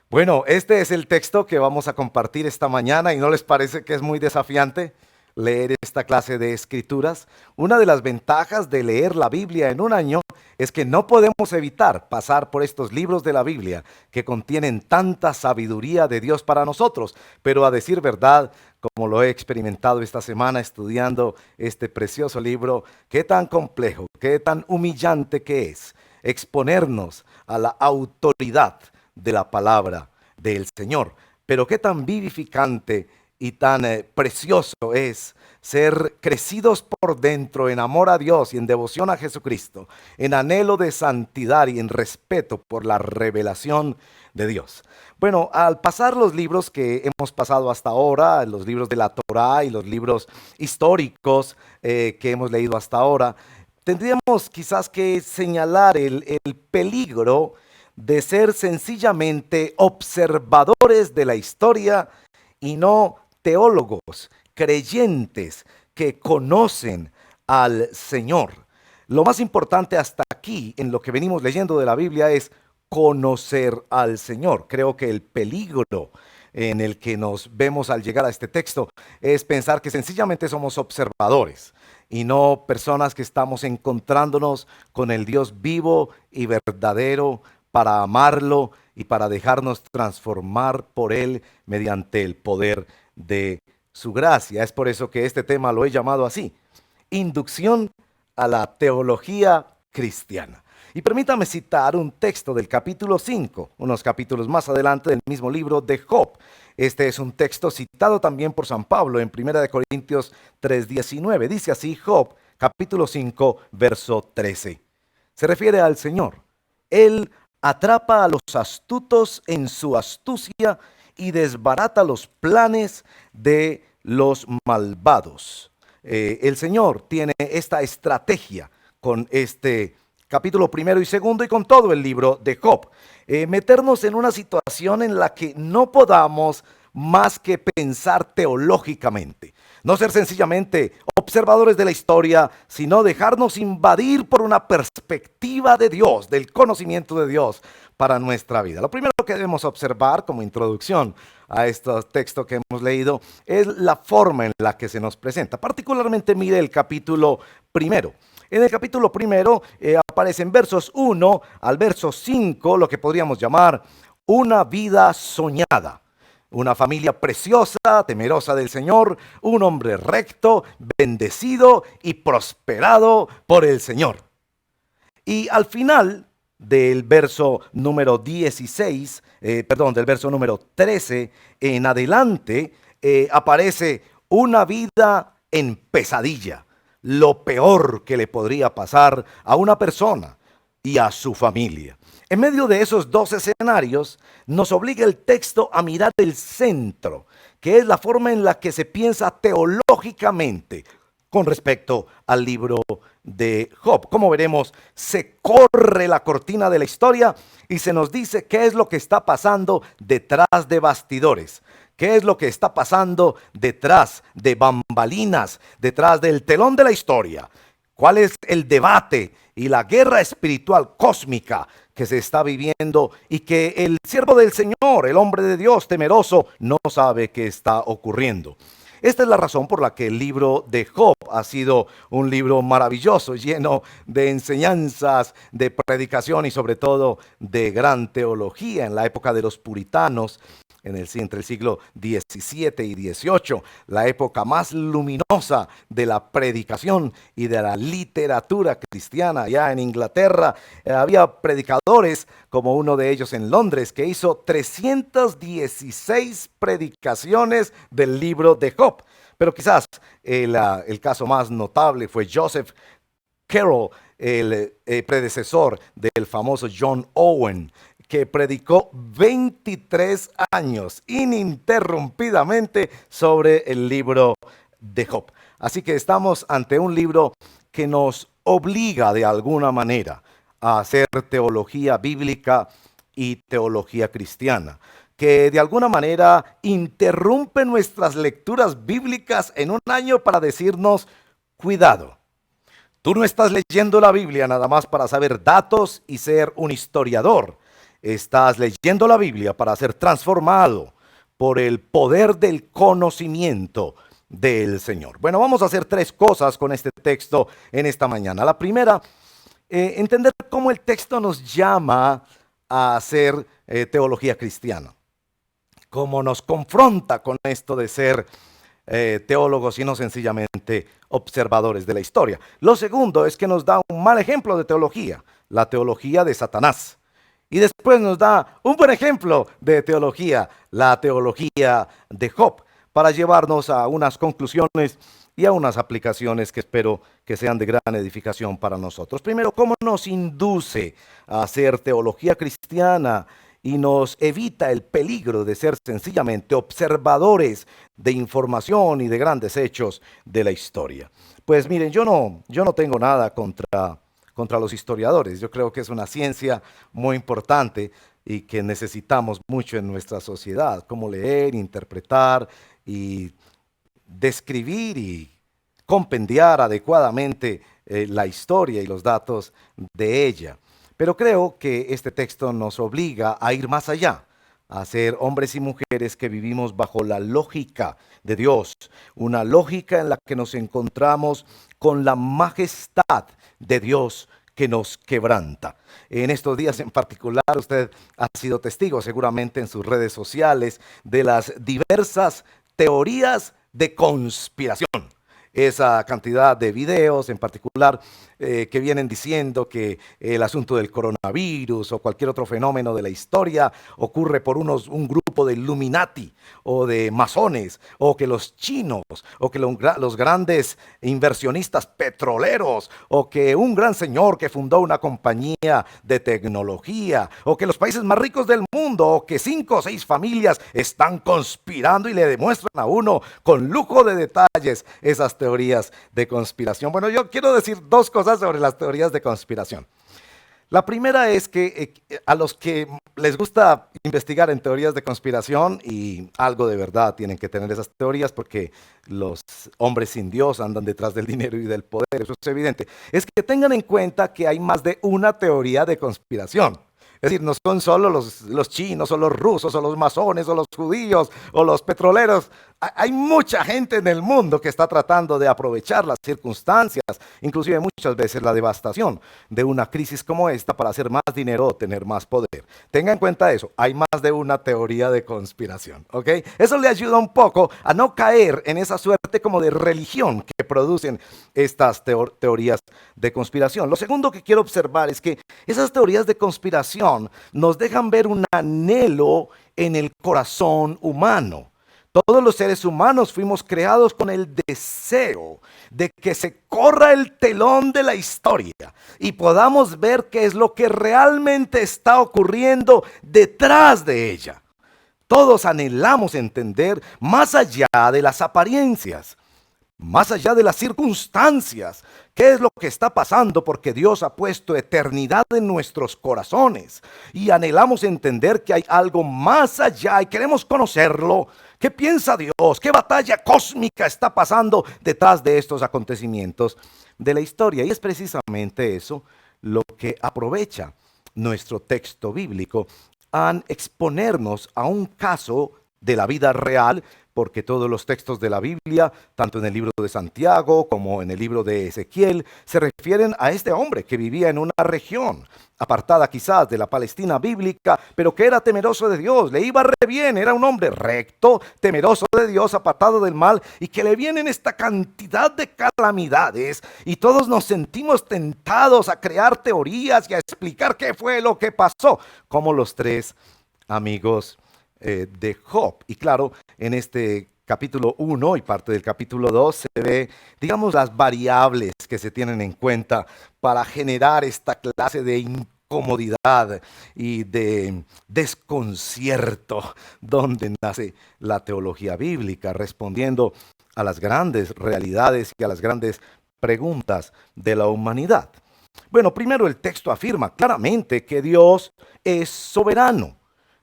Speaker 19: Bueno, este es el texto que vamos a compartir esta mañana, y ¿no les parece que es muy desafiante leer esta clase de escrituras? Una de las ventajas de leer la Biblia en un año es que no podemos evitar pasar por estos libros de la Biblia que contienen tanta sabiduría de Dios para nosotros. Pero a decir verdad, como lo he experimentado esta semana estudiando este precioso libro, qué tan complejo, qué tan humillante que es exponernos a la autoridad de la palabra del Señor. Pero qué tan vivificante y tan precioso es ser crecidos por dentro en amor a Dios y en devoción a Jesucristo, en anhelo de santidad y en respeto por la revelación de Dios. Bueno, al pasar los libros que hemos pasado hasta ahora, los libros de la Torá y los libros históricos que hemos leído hasta ahora, tendríamos quizás que señalar el peligro de ser sencillamente observadores de la historia y no teólogos, creyentes que conocen al Señor. Lo más importante hasta aquí en lo que venimos leyendo de la Biblia es conocer al Señor. Creo que el peligro en el que nos vemos al llegar a este texto es pensar que sencillamente somos observadores y no personas que estamos encontrándonos con el Dios vivo y verdadero para amarlo y para dejarnos transformar por Él mediante el poder de su gracia. Es por eso que este tema lo he llamado así: Inducción a la teología cristiana. Y permítame citar un texto del capítulo 5, unos capítulos más adelante del mismo libro de Job. Este es un texto citado también por San Pablo en 1 Corintios 3:19. Dice así Job, capítulo 5, verso 13. Se refiere al Señor. Él atrapa a los astutos en su astucia y desbarata los planes de los malvados. El Señor tiene esta estrategia con este capítulo 1 y 2 y con todo el libro de Job. Meternos en una situación en la que no podamos más que pensar teológicamente. No ser sencillamente observadores de la historia, sino dejarnos invadir por una perspectiva de Dios, del conocimiento de Dios para nuestra vida. Lo primero que debemos observar como introducción a este texto que hemos leído es la forma en la que se nos presenta. Particularmente mire el capítulo 1. En el capítulo 1 aparecen versos 1 al verso 5 lo que podríamos llamar una vida soñada. Una familia preciosa, temerosa del Señor, un hombre recto, bendecido y prosperado por el Señor. Y al final del verso número 13 en adelante, aparece una vida en pesadilla. Lo peor que le podría pasar a una persona y a su familia. En medio de esos dos escenarios, nos obliga el texto a mirar el centro, que es la forma en la que se piensa teológicamente con respecto al libro de Job. Como veremos, se corre la cortina de la historia y se nos dice qué es lo que está pasando detrás de bastidores. ¿Qué es lo que está pasando detrás de bambalinas, detrás del telón de la historia? ¿Cuál es el debate y la guerra espiritual cósmica que se está viviendo y que el siervo del Señor, el hombre de Dios temeroso, no sabe qué está ocurriendo? Esta es la razón por la que el libro de Job ha sido un libro maravilloso, lleno de enseñanzas, de predicación y sobre todo de gran teología. En la época de los puritanos, entre el siglo XVII y XVIII, la época más luminosa de la predicación y de la literatura cristiana. Allá en Inglaterra había predicadores, como uno de ellos en Londres, que hizo 316 predicaciones del libro de Job. Pero quizás el caso más notable fue Joseph Carroll, el predecesor del famoso John Owen, que predicó 23 años ininterrumpidamente sobre el libro de Job. Así que estamos ante un libro que nos obliga de alguna manera a hacer teología bíblica y teología cristiana, que de alguna manera interrumpe nuestras lecturas bíblicas en un año para decirnos: cuidado, tú no estás leyendo la Biblia nada más para saber datos y ser un historiador. Estás leyendo la Biblia para ser transformado por el poder del conocimiento del Señor. Bueno, vamos a hacer tres cosas con este texto en esta mañana. La primera, entender cómo el texto nos llama a hacer teología cristiana. Cómo nos confronta con esto de ser teólogos y no sencillamente observadores de la historia. Lo segundo es que nos da un mal ejemplo de teología, la teología de Satanás. Y después nos da un buen ejemplo de teología, la teología de Job, para llevarnos a unas conclusiones y a unas aplicaciones que espero que sean de gran edificación para nosotros. Primero, ¿cómo nos induce a hacer teología cristiana y nos evita el peligro de ser sencillamente observadores de información y de grandes hechos de la historia? Pues miren, yo no tengo nada contra los historiadores. Yo creo que es una ciencia muy importante y que necesitamos mucho en nuestra sociedad, cómo leer, interpretar y describir y compendiar adecuadamente la historia y los datos de ella. Pero creo que este texto nos obliga a ir más allá, a ser hombres y mujeres que vivimos bajo la lógica de Dios, una lógica en la que nos encontramos con la majestad de Dios que nos quebranta. En estos días en particular, usted ha sido testigo seguramente en sus redes sociales de las diversas teorías de conspiración. Esa cantidad de videos en particular que vienen diciendo que el asunto del coronavirus o cualquier otro fenómeno de la historia ocurre por un grupo de Illuminati o de masones, o que los chinos, o que los grandes inversionistas petroleros, o que un gran señor que fundó una compañía de tecnología, o que los países más ricos del mundo, o que 5 o 6 familias están conspirando y le demuestran a uno con lujo de detalles esas teorías de conspiración. Bueno, yo quiero decir 2 cosas sobre las teorías de conspiración. La primera es que a los que les gusta investigar en teorías de conspiración, y algo de verdad tienen que tener esas teorías porque los hombres sin Dios andan detrás del dinero y del poder, eso es evidente, es que tengan en cuenta que hay más de una teoría de conspiración. Es decir, no son solo los chinos o los rusos o los masones o los judíos o los petroleros. Hay mucha gente en el mundo que está tratando de aprovechar las circunstancias, inclusive muchas veces la devastación de una crisis como esta para hacer más dinero o tener más poder. Tenga en cuenta eso, hay más de una teoría de conspiración, ¿ok? Eso le ayuda un poco a no caer en esa suerte como de religión que producen estas teorías de conspiración. Lo segundo que quiero observar es que esas teorías de conspiración nos dejan ver un anhelo en el corazón humano. Todos los seres humanos fuimos creados con el deseo de que se corra el telón de la historia y podamos ver qué es lo que realmente está ocurriendo detrás de ella. Todos anhelamos entender más allá de las apariencias, más allá de las circunstancias, qué es lo que está pasando, porque Dios ha puesto eternidad en nuestros corazones y anhelamos entender que hay algo más allá y queremos conocerlo. ¿Qué piensa Dios? ¿Qué batalla cósmica está pasando detrás de estos acontecimientos de la historia? Y es precisamente eso lo que aprovecha nuestro texto bíblico al exponernos a un caso de la vida real, porque todos los textos de la Biblia, tanto en el libro de Santiago como en el libro de Ezequiel, se refieren a este hombre que vivía en una región apartada quizás de la Palestina bíblica, pero que era temeroso de Dios, le iba re bien, era un hombre recto, temeroso de Dios, apartado del mal, y que le vienen esta cantidad de calamidades, y todos nos sentimos tentados a crear teorías y a explicar qué fue lo que pasó, como los 3 amigos de Job. Y claro, en este capítulo 1 y parte del capítulo 2 se ve, digamos, las variables que se tienen en cuenta para generar esta clase de incomodidad y de desconcierto, donde nace la teología bíblica, respondiendo a las grandes realidades y a las grandes preguntas de la humanidad. Bueno, primero el texto afirma claramente que Dios es soberano.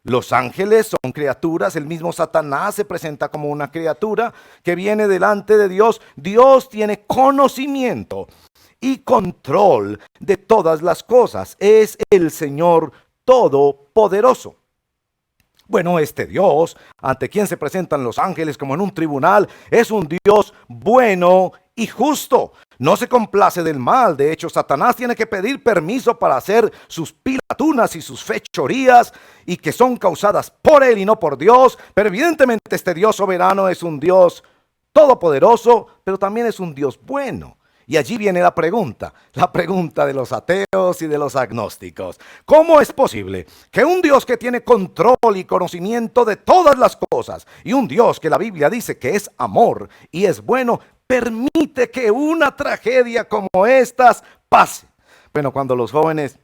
Speaker 19: Los ángeles son criaturas, el mismo Satanás se presenta como una criatura que viene delante de Dios. Dios tiene conocimiento y control de todas las cosas. Es el Señor Todopoderoso. Bueno, este Dios, ante quien se presentan los ángeles como en un tribunal, es un Dios bueno y justo. No se complace del mal. De hecho, Satanás tiene que pedir permiso para hacer sus pilatunas y sus fechorías, y que son causadas por él y no por Dios. Pero evidentemente este Dios soberano es un Dios todopoderoso, pero también es un Dios bueno. Y allí viene la pregunta de los ateos y de los agnósticos. ¿Cómo es posible que un Dios que tiene control y conocimiento de todas las cosas, y un Dios que la Biblia dice que es amor y es bueno, permite que una tragedia como estas pase? Bueno, cuando los jóvenes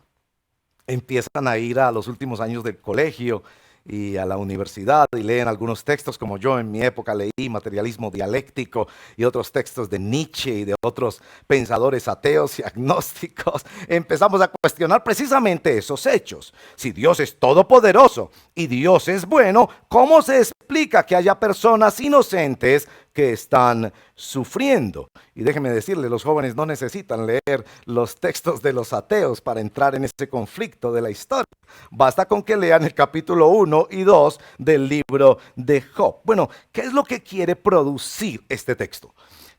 Speaker 19: empiezan a ir a los últimos años del colegio y a la universidad y leen algunos textos, como yo en mi época leí Materialismo Dialéctico y otros textos de Nietzsche y de otros pensadores ateos y agnósticos, empezamos a cuestionar precisamente esos hechos. Si Dios es todopoderoso y Dios es bueno, ¿cómo se explica que haya personas inocentes que están sufriendo? Y déjenme decirle, los jóvenes no necesitan leer los textos de los ateos para entrar en ese conflicto de la historia. Basta con que lean el capítulo 1 1 y 2 del libro de Job. Bueno, ¿qué es lo que quiere producir este texto?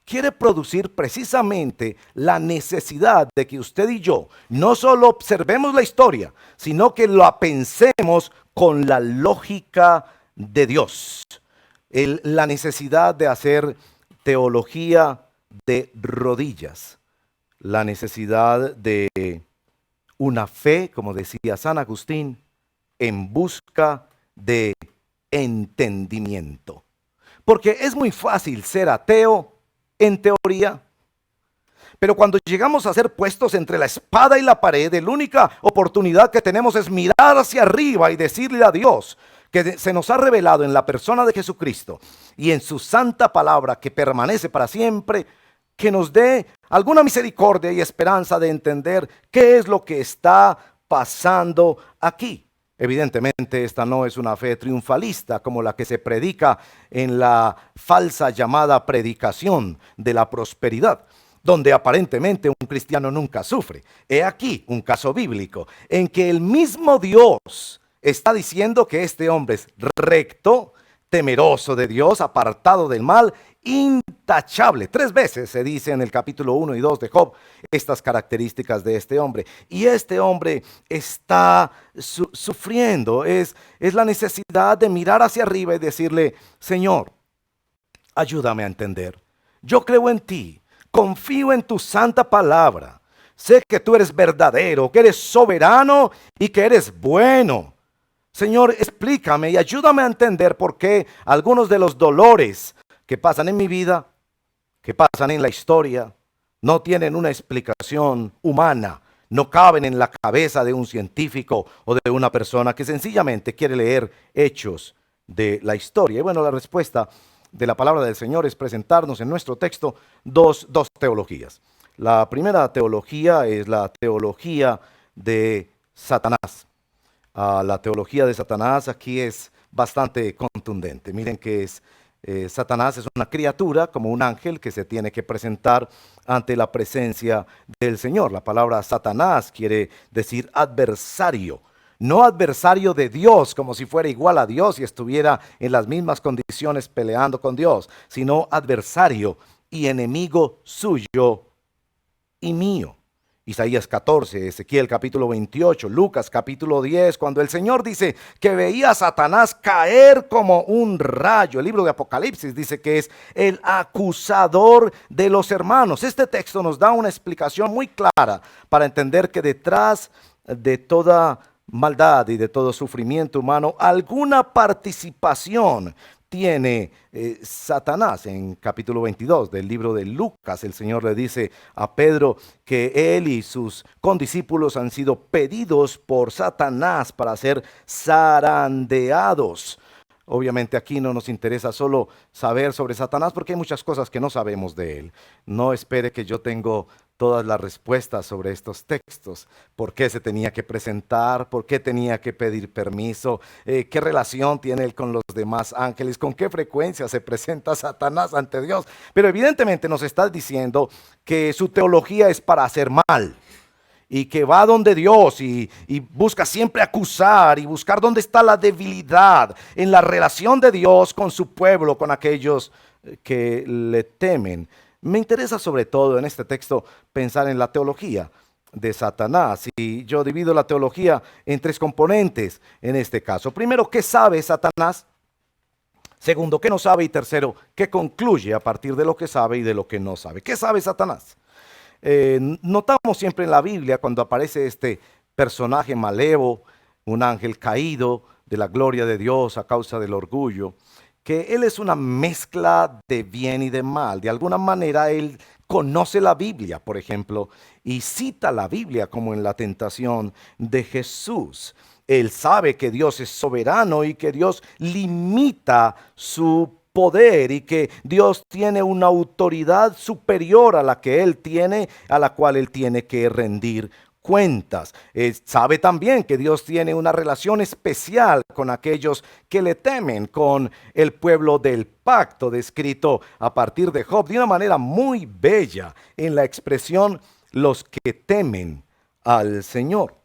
Speaker 19: Quiere producir precisamente la necesidad de que usted y yo no solo observemos la historia, sino que la pensemos con la lógica de Dios. La necesidad de hacer teología de rodillas, la necesidad de una fe, como decía San Agustín, en busca de entendimiento. Porque es muy fácil ser ateo en teoría, pero cuando llegamos a ser puestos entre la espada y la pared, la única oportunidad que tenemos es mirar hacia arriba y decirle a Dios que se nos ha revelado en la persona de Jesucristo y en su santa palabra que permanece para siempre, que nos dé alguna misericordia y esperanza de entender qué es lo que está pasando aquí. Evidentemente esta no es una fe triunfalista como la que se predica en la falsa llamada predicación de la prosperidad, donde aparentemente un cristiano nunca sufre. He aquí un caso bíblico en que el mismo Dios está diciendo que este hombre es recto, temeroso de Dios, apartado del mal, intachable. 3 veces se dice en el capítulo 1 y 2 de Job estas características de este hombre. Y este hombre está sufriendo. Es la necesidad de mirar hacia arriba y decirle: Señor, ayúdame a entender. Yo creo en ti, confío en tu santa palabra. Sé que tú eres verdadero, que eres soberano y que eres bueno. Señor, explícame y ayúdame a entender por qué algunos de los dolores que pasan en mi vida, que pasan en la historia, no tienen una explicación humana, no caben en la cabeza de un científico o de una persona que sencillamente quiere leer hechos de la historia. Y bueno, la respuesta de la palabra del Señor es presentarnos en nuestro texto dos teologías. La primera teología es la teología de Satanás. La teología de Satanás aquí es bastante contundente. Miren que Satanás es una criatura como un ángel que se tiene que presentar ante la presencia del Señor. La palabra Satanás quiere decir adversario. No adversario de Dios, como si fuera igual a Dios y estuviera en las mismas condiciones peleando con Dios, sino adversario y enemigo suyo y mío. Isaías 14, Ezequiel capítulo 28, Lucas capítulo 10, cuando el Señor dice que veía a Satanás caer como un rayo. El libro de Apocalipsis dice que es el acusador de los hermanos. Este texto nos da una explicación muy clara para entender que detrás de toda maldad y de todo sufrimiento humano, alguna participación tiene Satanás. En capítulo 22 del libro de Lucas, el Señor le dice a Pedro que él y sus condiscípulos han sido pedidos por Satanás para ser zarandeados. Obviamente aquí no nos interesa solo saber sobre Satanás porque hay muchas cosas que no sabemos de él. No espere que yo tengo todas las respuestas sobre estos textos. ¿Por qué se tenía que presentar? ¿Por qué tenía que pedir permiso? ¿Qué relación tiene él con los demás ángeles? ¿Con qué frecuencia se presenta Satanás ante Dios? Pero evidentemente nos está diciendo que su teología es para hacer mal. Y que va donde Dios y busca siempre acusar y buscar dónde está la debilidad en la relación de Dios con su pueblo, con aquellos que le temen. Me interesa sobre todo en este texto pensar en la teología de Satanás. Y yo divido la teología en 3 componentes en este caso. Primero, ¿qué sabe Satanás? Segundo, ¿qué no sabe? Y tercero, ¿qué concluye a partir de lo que sabe y de lo que no sabe? ¿Qué sabe Satanás? Notamos siempre en la Biblia cuando aparece este personaje malevo, un ángel caído de la gloria de Dios a causa del orgullo, que él es una mezcla de bien y de mal. De alguna manera él conoce la Biblia, por ejemplo, y cita la Biblia como en la tentación de Jesús. Él sabe que Dios es soberano y que Dios limita su poder y que Dios tiene una autoridad superior a la que él tiene, a la cual él tiene que rendir cuentas. Sabe también que Dios tiene una relación especial con aquellos que le temen, con el pueblo del pacto, descrito a partir de Job de una manera muy bella en la expresión los que temen al Señor.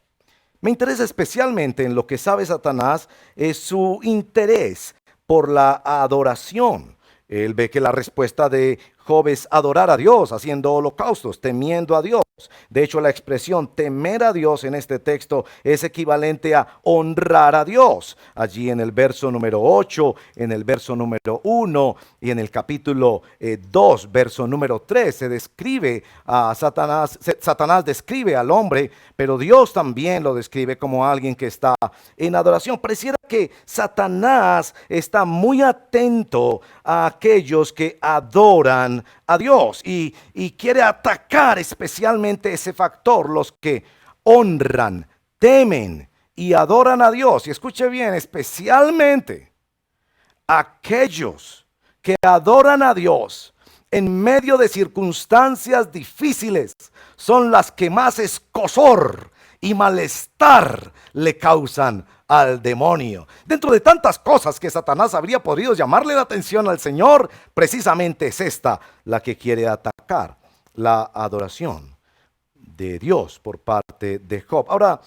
Speaker 19: Me interesa especialmente en lo que sabe Satanás es su interés por la adoración. Él ve que la respuesta de Job es adorar a Dios, haciendo holocaustos, temiendo a Dios. De hecho, la expresión temer a Dios en este texto es equivalente a honrar a Dios. Allí en el verso número 8, en el verso número 1 y en el capítulo 2, verso número 3, se describe a Satanás. Satanás describe al hombre, pero Dios también lo describe como alguien que está en adoración. Pareciera que Satanás está muy atento a aquellos que adoran a Dios y quiere atacar especialmente ese factor, los que honran, temen y adoran a Dios. Y escuche bien, especialmente aquellos que adoran a Dios en medio de circunstancias difíciles son las que más escozor y malestar le causan al demonio. Dentro de tantas cosas que Satanás habría podido llamarle la atención al Señor, precisamente es esta la que quiere atacar: la adoración de Dios por parte de Job. Ahora,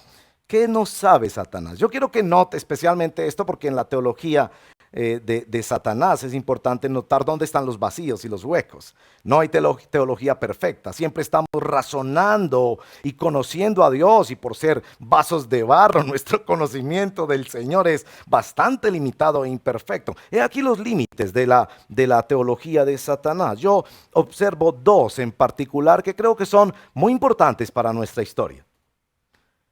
Speaker 19: ¿qué no sabe Satanás? Yo quiero que note especialmente esto, porque en la teología de Satanás es importante notar dónde están los vacíos y los huecos. No hay teología perfecta. Siempre estamos razonando y conociendo a Dios, y por ser vasos de barro, nuestro conocimiento del Señor es bastante limitado e imperfecto. He aquí los límites de la teología de Satanás. Yo observo dos en particular que creo que son muy importantes para nuestra historia.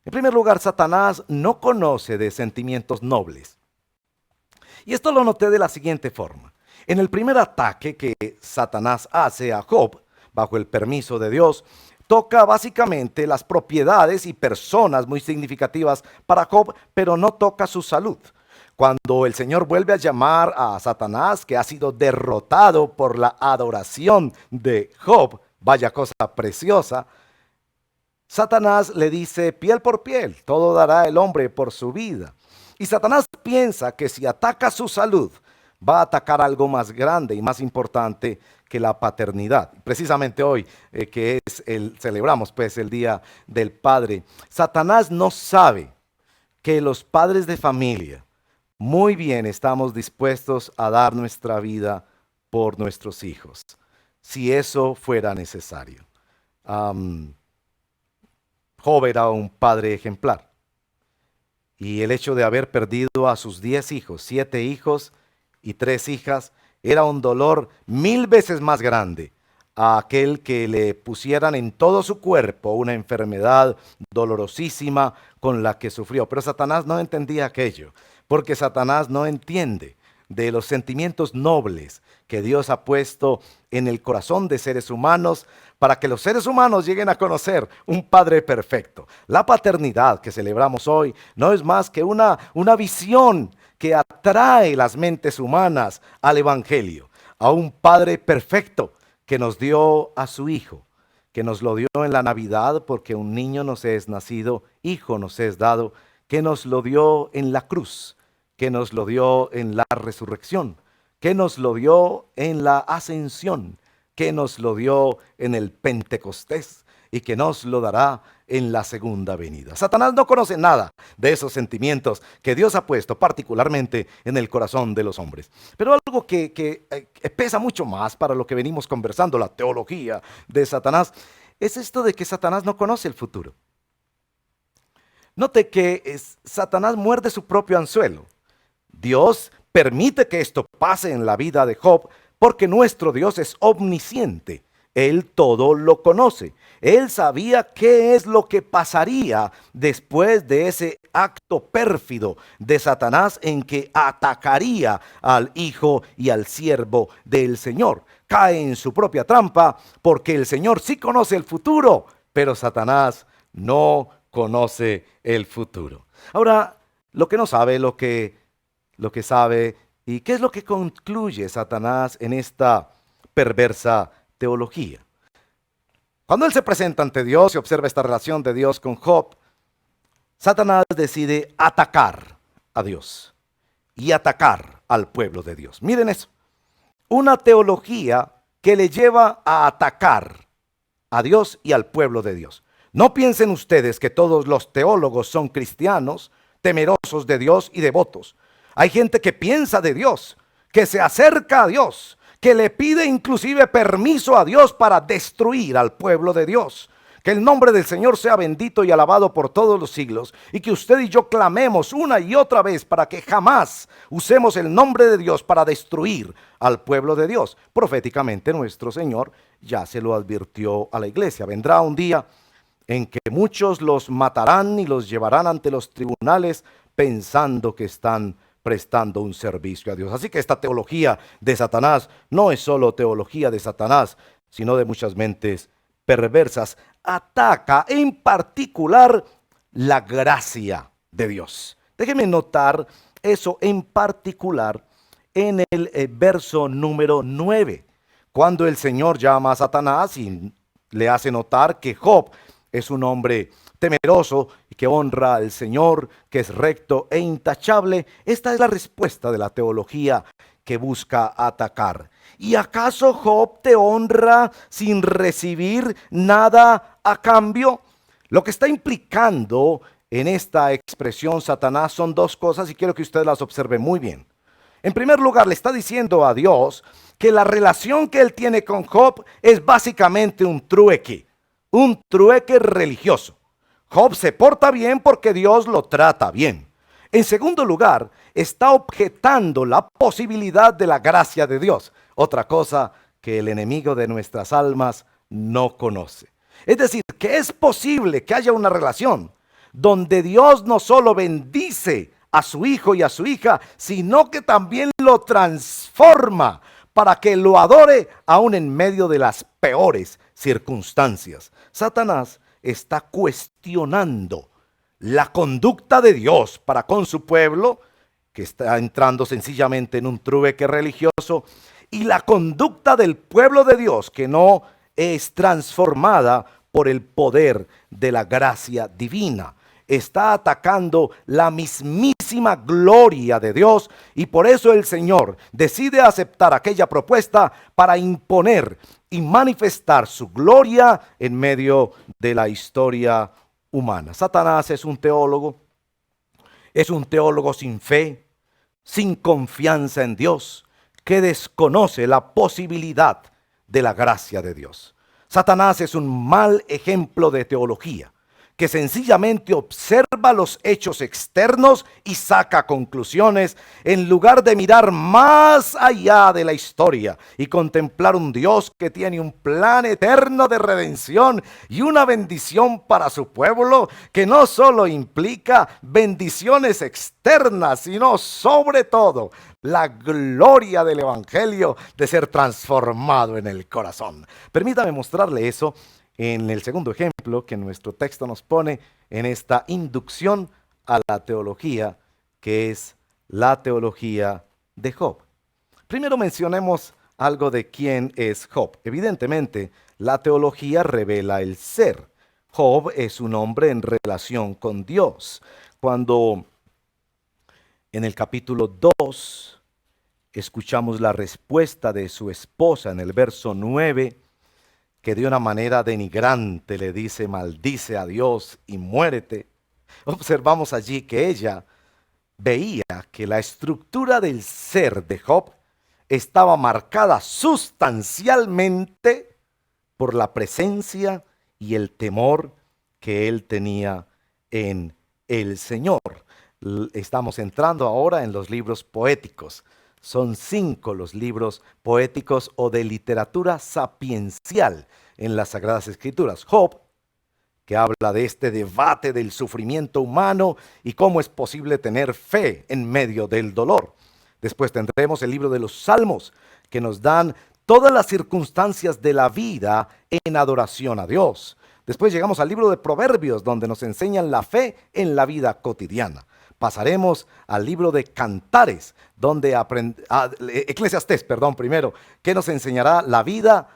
Speaker 19: En primer lugar, Satanás no conoce de sentimientos nobles. Y esto lo noté de la siguiente forma. En el primer ataque que Satanás hace a Job, bajo el permiso de Dios, toca básicamente las propiedades y personas muy significativas para Job, pero no toca su salud. Cuando el Señor vuelve a llamar a Satanás, que ha sido derrotado por la adoración de Job, vaya cosa preciosa, Satanás le dice: piel por piel, todo dará el hombre por su vida. Y Satanás piensa que si ataca su salud, va a atacar algo más grande y más importante que la paternidad. Precisamente hoy, celebramos pues el Día del Padre, Satanás no sabe que los padres de familia muy bien estamos dispuestos a dar nuestra vida por nuestros hijos, si eso fuera necesario. Job era un padre ejemplar. Y el hecho de haber perdido a sus 10 hijos, 7 hijos y 3 hijas, era un dolor 1000 veces más grande a aquel que le pusieran en todo su cuerpo una enfermedad dolorosísima con la que sufrió. Pero Satanás no entendía aquello, porque Satanás no entiende de los sentimientos nobles que Dios ha puesto en el corazón de seres humanos, para que los seres humanos lleguen a conocer un Padre perfecto. La paternidad que celebramos hoy no es más que una visión que atrae las mentes humanas al Evangelio, a un Padre perfecto que nos dio a su Hijo, que nos lo dio en la Navidad, porque un niño nos es nacido, hijo nos es dado, que nos lo dio en la cruz, que nos lo dio en la resurrección, que nos lo dio en la ascensión, que nos lo dio en el Pentecostés y que nos lo dará en la segunda venida. Satanás no conoce nada de esos sentimientos que Dios ha puesto particularmente en el corazón de los hombres. Pero algo que pesa mucho más para lo que venimos conversando, la teología de Satanás, es esto de que Satanás no conoce el futuro. Note que Satanás muerde su propio anzuelo. Dios permite que esto pase en la vida de Job, porque nuestro Dios es omnisciente. Él todo lo conoce. Él sabía qué es lo que pasaría después de ese acto pérfido de Satanás en que atacaría al hijo y al siervo del Señor. Cae en su propia trampa, porque el Señor sí conoce el futuro, pero Satanás no conoce el futuro. Ahora, lo que no sabe, lo que sabe. ¿Y qué es lo que concluye Satanás en esta perversa teología? Cuando él se presenta ante Dios y observa esta relación de Dios con Job, Satanás decide atacar a Dios y atacar al pueblo de Dios. Miren eso, una teología que le lleva a atacar a Dios y al pueblo de Dios. No piensen ustedes que todos los teólogos son cristianos, temerosos de Dios y devotos. Hay gente que piensa de Dios, que se acerca a Dios, que le pide inclusive permiso a Dios para destruir al pueblo de Dios. Que el nombre del Señor sea bendito y alabado por todos los siglos, y que usted y yo clamemos una y otra vez para que jamás usemos el nombre de Dios para destruir al pueblo de Dios. Proféticamente nuestro Señor ya se lo advirtió a la iglesia. Vendrá un día en que muchos los matarán y los llevarán ante los tribunales pensando que están prestando un servicio a Dios. Así que esta teología de Satanás no es solo teología de Satanás, sino de muchas mentes perversas. Ataca en particular la gracia de Dios. Déjeme notar eso en particular en el verso número 9, cuando el Señor llama a Satanás y le hace notar que Job es un hombre temeroso y que honra al Señor, que es recto e intachable. Esta es la respuesta de la teología que busca atacar. ¿Y acaso Job te honra sin recibir nada a cambio? Lo que está implicando en esta expresión Satanás son dos cosas y quiero que usted las observe muy bien. En primer lugar, le está diciendo a Dios que la relación que él tiene con Job es básicamente un trueque religioso. Job se porta bien porque Dios lo trata bien. En segundo lugar, está objetando la posibilidad de la gracia de Dios, otra cosa que el enemigo de nuestras almas no conoce. Es decir, que es posible que haya una relación donde Dios no solo bendice a su hijo y a su hija, sino que también lo transforma para que lo adore aún en medio de las peores circunstancias. Satanás está cuestionando la conducta de Dios para con su pueblo, que está entrando sencillamente en un trueque religioso, y la conducta del pueblo de Dios, que no es transformada por el poder de la gracia divina. Está atacando la mismísima gloria de Dios, y por eso el Señor decide aceptar aquella propuesta para imponer y manifestar su gloria en medio de la historia humana. Satanás es un teólogo sin fe, sin confianza en Dios, que desconoce la posibilidad de la gracia de Dios. Satanás es un mal ejemplo de teología, que sencillamente observa los hechos externos y saca conclusiones en lugar de mirar más allá de la historia y contemplar un Dios que tiene un plan eterno de redención y una bendición para su pueblo que no solo implica bendiciones externas, sino sobre todo la gloria del Evangelio de ser transformado en el corazón. Permítame mostrarle eso en el segundo ejemplo que nuestro texto nos pone en esta inducción a la teología, que es la teología de Job. Primero mencionemos algo de quién es Job. Evidentemente, la teología revela el ser. Job es un hombre en relación con Dios. Cuando en el capítulo 2 escuchamos la respuesta de su esposa en el verso 9, que de una manera denigrante le dice: maldice a Dios y muérete. Observamos allí que ella veía que la estructura del ser de Job estaba marcada sustancialmente por la presencia y el temor que él tenía en el Señor. Estamos entrando ahora en los libros poéticos. Son 5 los libros poéticos o de literatura sapiencial en las Sagradas Escrituras. Job, que habla de este debate del sufrimiento humano y cómo es posible tener fe en medio del dolor. Después tendremos el libro de los Salmos, que nos dan todas las circunstancias de la vida en adoración a Dios. Después llegamos al libro de Proverbios, donde nos enseñan la fe en la vida cotidiana. Pasaremos al libro de Cantares, donde Eclesiastés, primero, que nos enseñará la vida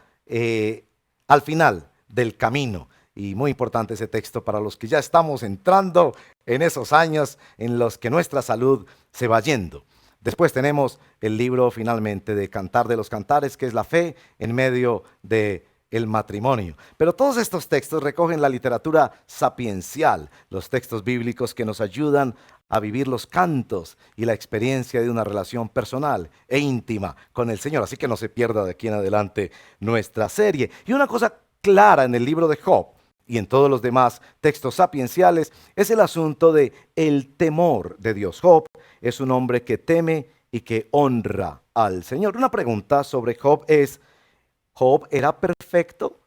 Speaker 19: al final del camino. Y muy importante ese texto para los que ya estamos entrando en esos años en los que nuestra salud se va yendo. Después tenemos el libro finalmente de Cantar de los Cantares, que es la fe en medio de el matrimonio. Pero todos estos textos recogen la literatura sapiencial, los textos bíblicos que nos ayudan a vivir los cantos y la experiencia de una relación personal e íntima con el Señor. Así que no se pierda de aquí en adelante nuestra serie. Y una cosa clara en el libro de Job y en todos los demás textos sapienciales es el asunto de el temor de Dios. Job es un hombre que teme y que honra al Señor. Una pregunta sobre Job es: ¿Job era perfecto?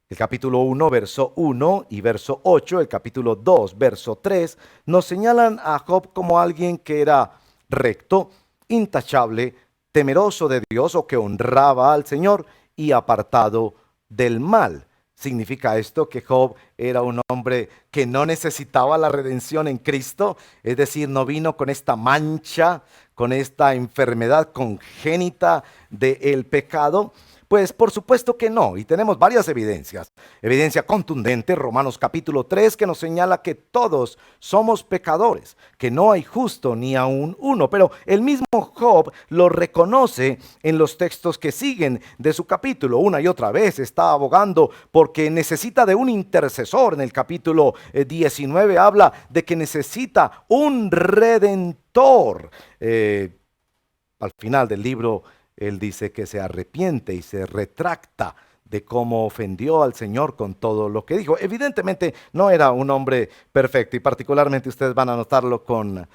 Speaker 19: El capítulo 1, verso 1 y verso 8, el capítulo 2, verso 3, nos señalan a Job como alguien que era recto, intachable, temeroso de Dios o que honraba al Señor y apartado del mal. ¿Significa esto que Job era un hombre que no necesitaba la redención en Cristo? Es decir, no vino con esta mancha, con esta enfermedad congénita del pecado. Pues por supuesto que no, y tenemos varias evidencias. Evidencia contundente, Romanos capítulo 3, que nos señala que todos somos pecadores, que no hay justo ni aun uno. Pero el mismo Job lo reconoce en los textos que siguen de su capítulo. Una y otra vez está abogando porque necesita de un intercesor. En el capítulo 19 habla de que necesita un redentor. Al final del libro él dice que se arrepiente y se retracta de cómo ofendió al Señor con todo lo que dijo. Evidentemente no era un hombre perfecto, y particularmente ustedes van a notarlo con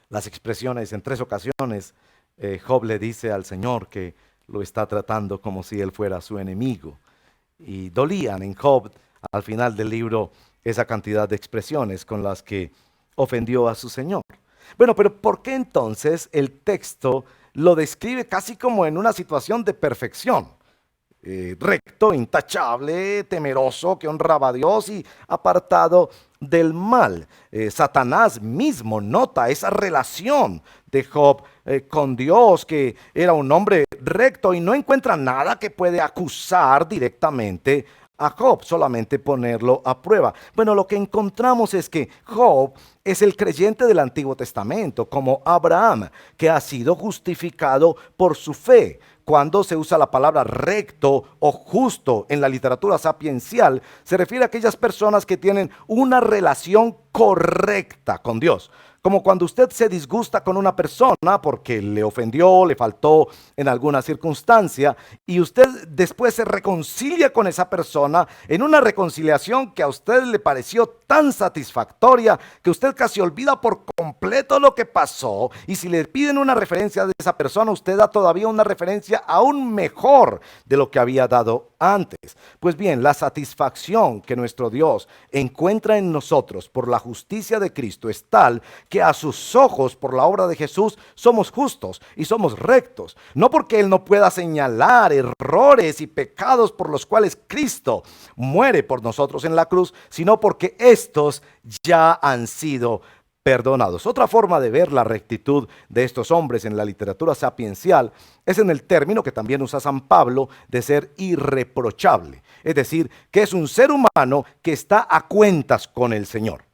Speaker 19: las expresiones. En 3 ocasiones Job le dice al Señor que lo está tratando como si él fuera su enemigo. Y dolían en Job al final del libro esa cantidad de expresiones con las que ofendió a su Señor. Bueno, pero ¿por qué entonces el texto lo describe casi como en una situación de perfección? Recto, intachable, temeroso, que honraba a Dios y apartado del mal. Satanás mismo nota esa relación de Job con Dios, que era un hombre recto, y no encuentra nada que puede acusar directamente a Job, solamente ponerlo a prueba. Bueno, lo que encontramos es que Job es el creyente del Antiguo Testamento, como Abraham, que ha sido justificado por su fe. Cuando se usa la palabra recto o justo en la literatura sapiencial, se refiere a aquellas personas que tienen una relación correcta con Dios. Como cuando usted se disgusta con una persona porque le ofendió, le faltó en alguna circunstancia, y usted después se reconcilia con esa persona en una reconciliación que a usted le pareció tan satisfactoria que usted casi olvida por completo lo que pasó, y si le piden una referencia de esa persona, usted da todavía una referencia aún mejor de lo que había dado antes. Pues bien, la satisfacción que nuestro Dios encuentra en nosotros por la justicia de Cristo es tal que a sus ojos, por la obra de Jesús, somos justos y somos rectos. No porque Él no pueda señalar errores y pecados por los cuales Cristo muere por nosotros en la cruz, sino porque estos ya han sido perdonados. Otra forma de ver la rectitud de estos hombres en la literatura sapiencial es en el término que también usa San Pablo de ser irreprochable. Es decir, que es un ser humano que está a cuentas con el Señor,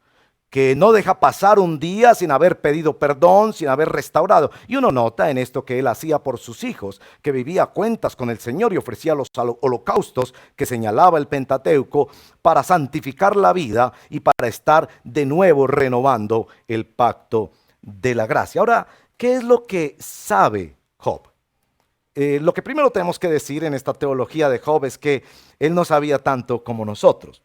Speaker 19: que no deja pasar un día sin haber pedido perdón, sin haber restaurado. Y uno nota en esto que él hacía por sus hijos, que vivía a cuentas con el Señor y ofrecía los holocaustos que señalaba el Pentateuco para santificar la vida y para estar de nuevo renovando el pacto de la gracia. Ahora, ¿qué es lo que sabe Job? Lo que primero tenemos que decir en esta teología de Job es que él no sabía tanto como nosotros.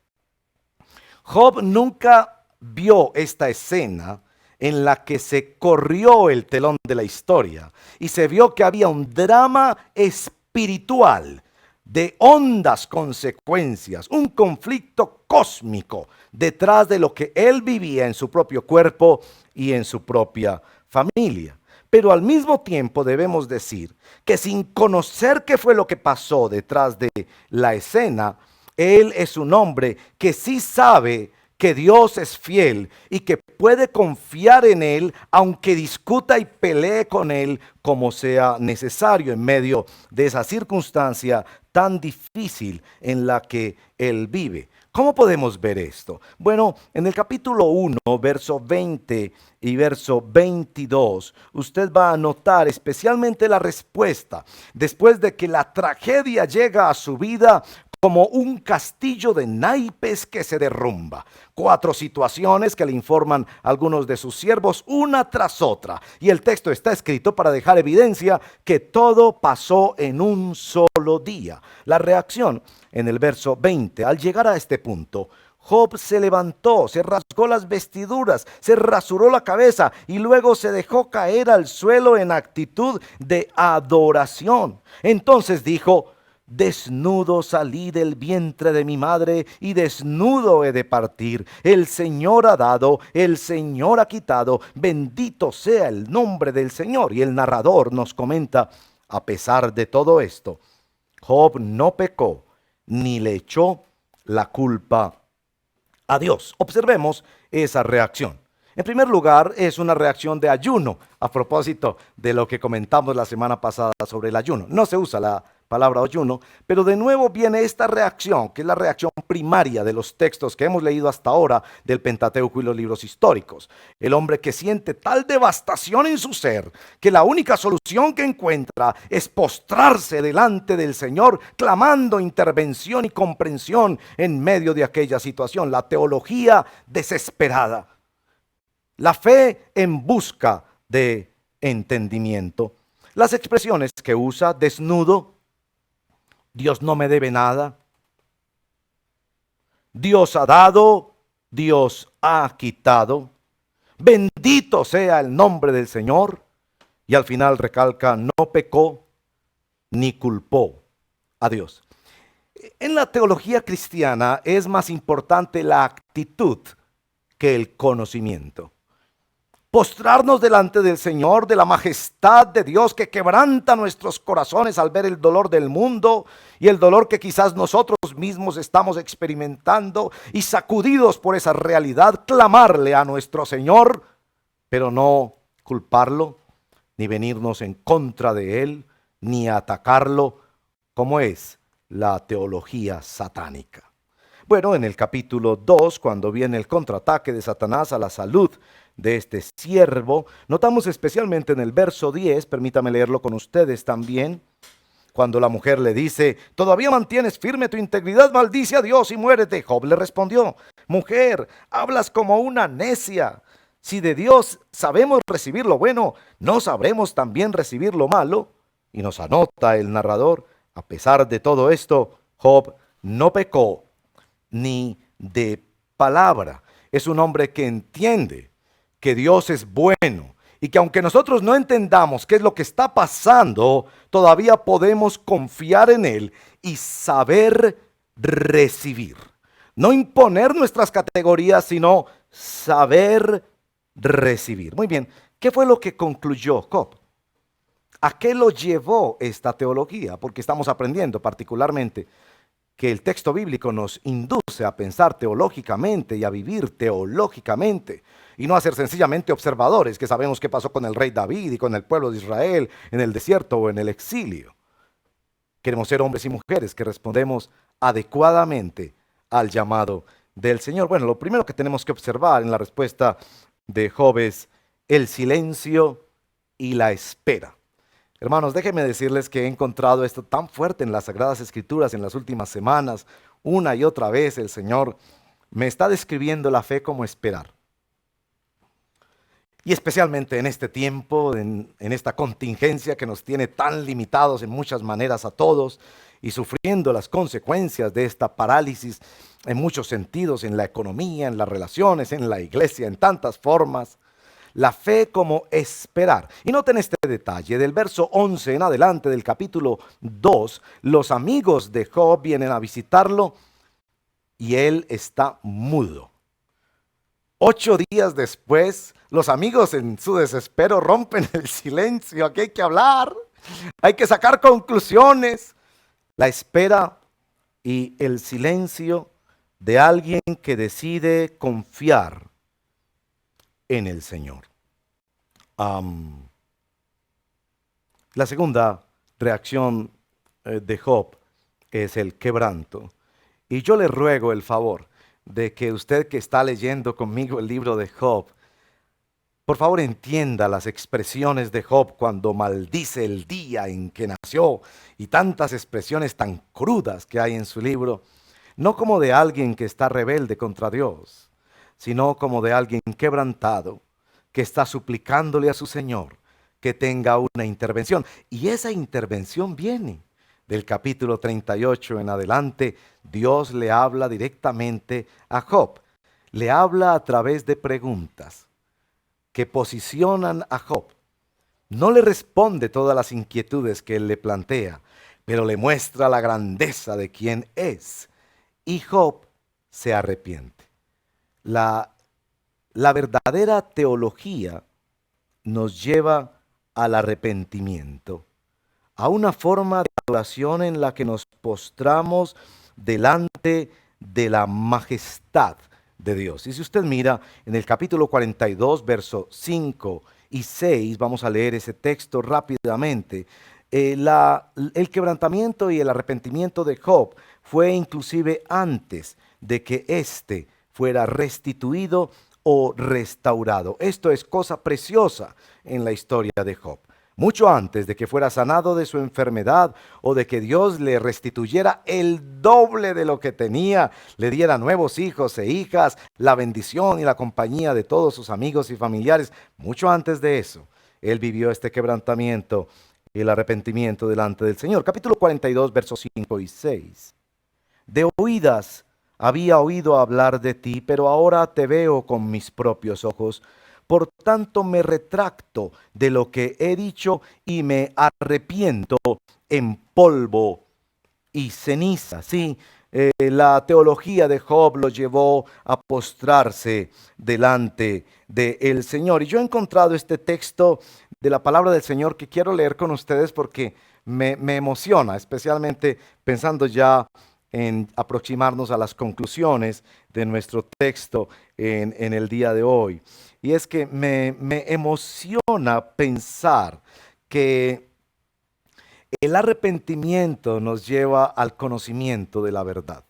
Speaker 19: Job nunca vio esta escena en la que se corrió el telón de la historia y se vio que había un drama espiritual de hondas consecuencias, un conflicto cósmico detrás de lo que él vivía en su propio cuerpo y en su propia familia. Pero al mismo tiempo debemos decir que sin conocer qué fue lo que pasó detrás de la escena, él es un hombre que sí sabe que Dios es fiel y que puede confiar en Él, aunque discuta y pelee con Él como sea necesario en medio de esa circunstancia tan difícil en la que Él vive. ¿Cómo podemos ver esto? Bueno, en el capítulo 1, verso 20 y verso 22, usted va a notar especialmente la respuesta después de que la tragedia llega a su vida como un castillo de naipes que se derrumba. 4 situaciones que le informan algunos de sus siervos una tras otra. Y el texto está escrito para dejar evidencia que todo pasó en un solo día. La reacción en el verso 20, al llegar a este punto, Job se levantó, se rasgó las vestiduras, se rasuró la cabeza y luego se dejó caer al suelo en actitud de adoración. Entonces dijo: desnudo salí del vientre de mi madre y desnudo he de partir. El Señor ha dado, el Señor ha quitado. Bendito sea el nombre del Señor. Y el narrador nos comenta: a pesar de todo esto, Job no pecó ni le echó la culpa a Dios. Observemos esa reacción. En primer lugar, es una reacción de ayuno, a propósito de lo que comentamos la semana pasada sobre el ayuno. No se usa la palabra ayuno, pero de nuevo viene esta reacción, que es la reacción primaria de los textos que hemos leído hasta ahora del Pentateuco y los libros históricos. El hombre que siente tal devastación en su ser, que la única solución que encuentra es postrarse delante del Señor, clamando intervención y comprensión en medio de aquella situación. La teología desesperada. La fe en busca de entendimiento. Las expresiones que usa: desnudo, Dios no me debe nada, Dios ha dado, Dios ha quitado, bendito sea el nombre del Señor, y al final recalca: no pecó ni culpó a Dios. En la teología cristiana es más importante la actitud que el conocimiento. Postrarnos delante del Señor, de la majestad de Dios que quebranta nuestros corazones al ver el dolor del mundo y el dolor que quizás nosotros mismos estamos experimentando, y sacudidos por esa realidad, clamarle a nuestro Señor, pero no culparlo, ni venirnos en contra de Él, ni atacarlo, como es la teología satánica. Bueno, en el capítulo 2, cuando viene el contraataque de Satanás a la salud de este siervo, notamos especialmente en el verso 10, permítame leerlo con ustedes también, cuando la mujer le dice: ¿todavía mantienes firme tu integridad? Maldice a Dios y muérete. Job le respondió: mujer, hablas como una necia. Si de Dios sabemos recibir lo bueno, ¿no sabremos también recibir lo malo? Y nos anota el narrador: a pesar de todo esto, Job no pecó ni de palabra. Es un hombre que entiende que Dios es bueno y que aunque nosotros no entendamos qué es lo que está pasando, todavía podemos confiar en Él y saber recibir. No imponer nuestras categorías, sino saber recibir. Muy bien, ¿qué fue lo que concluyó Job? ¿A qué lo llevó esta teología? Porque estamos aprendiendo particularmente que el texto bíblico nos induce a pensar teológicamente y a vivir teológicamente, y no a ser sencillamente observadores que sabemos qué pasó con el rey David y con el pueblo de Israel en el desierto o en el exilio. Queremos ser hombres y mujeres que respondemos adecuadamente al llamado del Señor. Bueno, lo primero que tenemos que observar en la respuesta de Job es el silencio y la espera. Hermanos, déjenme decirles que he encontrado esto tan fuerte en las Sagradas Escrituras en las últimas semanas. Una y otra vez el Señor me está describiendo la fe como esperar. Y especialmente en este tiempo, en esta contingencia que nos tiene tan limitados en muchas maneras a todos y sufriendo las consecuencias de esta parálisis en muchos sentidos, en la economía, en las relaciones, en la iglesia, en tantas formas. La fe como esperar. Y noten este detalle, del verso 11 en adelante del capítulo 2, los amigos de Job vienen a visitarlo y él está mudo. 8 días después, los amigos en su desespero rompen el silencio. Aquí hay que hablar, hay que sacar conclusiones. La espera y el silencio de alguien que decide confiar en el Señor. La segunda reacción de Job es el quebranto. Y yo le ruego el favor de que usted que está leyendo conmigo el libro de Job, por favor entienda las expresiones de Job cuando maldice el día en que nació y tantas expresiones tan crudas que hay en su libro, no como de alguien que está rebelde contra Dios, sino como de alguien quebrantado que está suplicándole a su Señor que tenga una intervención. Y esa intervención viene del capítulo 38 en adelante. Dios le habla directamente a Job. Le habla a través de preguntas que posicionan a Job. No le responde todas las inquietudes que él le plantea, pero le muestra la grandeza de quién es. Y Job se arrepiente. La verdadera teología nos lleva al arrepentimiento, a una forma de adoración en la que nos postramos delante de la majestad de Dios. Y si usted mira en el capítulo 42, versos 5 y 6, vamos a leer ese texto rápidamente. El quebrantamiento y el arrepentimiento de Job fue inclusive antes de que éste fuera restituido o restaurado. Esto es cosa preciosa en la historia de Job. Mucho antes de que fuera sanado de su enfermedad o de que Dios le restituyera el doble de lo que tenía, le diera nuevos hijos e hijas, la bendición y la compañía de todos sus amigos y familiares, mucho antes de eso, él vivió este quebrantamiento y el arrepentimiento delante del Señor. Capítulo 42, versos 5 y 6. De oídas había oído hablar de ti, pero ahora te veo con mis propios ojos. Por tanto me retracto de lo que he dicho y me arrepiento en polvo y ceniza. Sí, la teología de Job lo llevó a postrarse delante del Señor. Y yo he encontrado este texto de la palabra del Señor que quiero leer con ustedes porque me emociona, especialmente pensando ya en aproximarnos a las conclusiones de nuestro texto en el día de hoy. Y es que me emociona pensar que el arrepentimiento nos lleva al conocimiento de la verdad.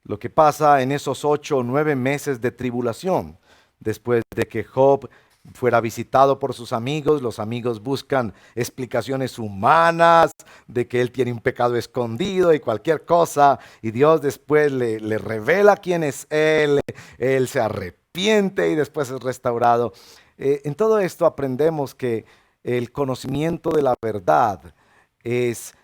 Speaker 19: Lo que pasa en esos 8 o 9 meses de tribulación, después de que Job fuera visitado por sus amigos, los amigos buscan explicaciones humanas de que él tiene un pecado escondido y cualquier cosa, y Dios después le revela quién es él se arrepiente y después es restaurado. En todo esto aprendemos que el conocimiento de la verdad es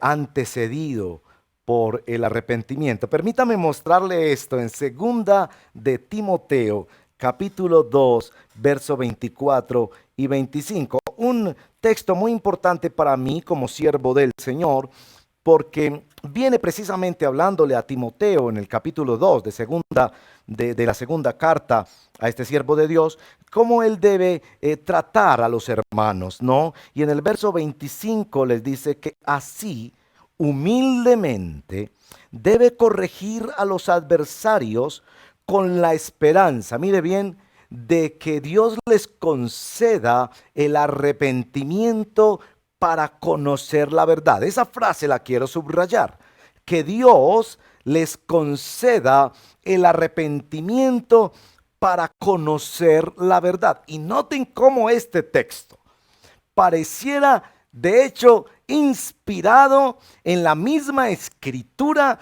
Speaker 19: antecedido por el arrepentimiento. Permítame mostrarle esto en 2 de Timoteo, capítulo 2, verso 24 y 25. Un texto muy importante para mí como siervo del Señor, porque viene precisamente hablándole a Timoteo en el capítulo 2 de la segunda carta a este siervo de Dios, cómo él debe tratar a los hermanos, ¿no? Y en el verso 25 les dice que así, humildemente, debe corregir a los adversarios con la esperanza, mire bien, de que Dios les conceda el arrepentimiento para conocer la verdad. Esa frase la quiero subrayar, que Dios les conceda el arrepentimiento para conocer la verdad. Y noten cómo este texto pareciera, de hecho, inspirado en la misma escritura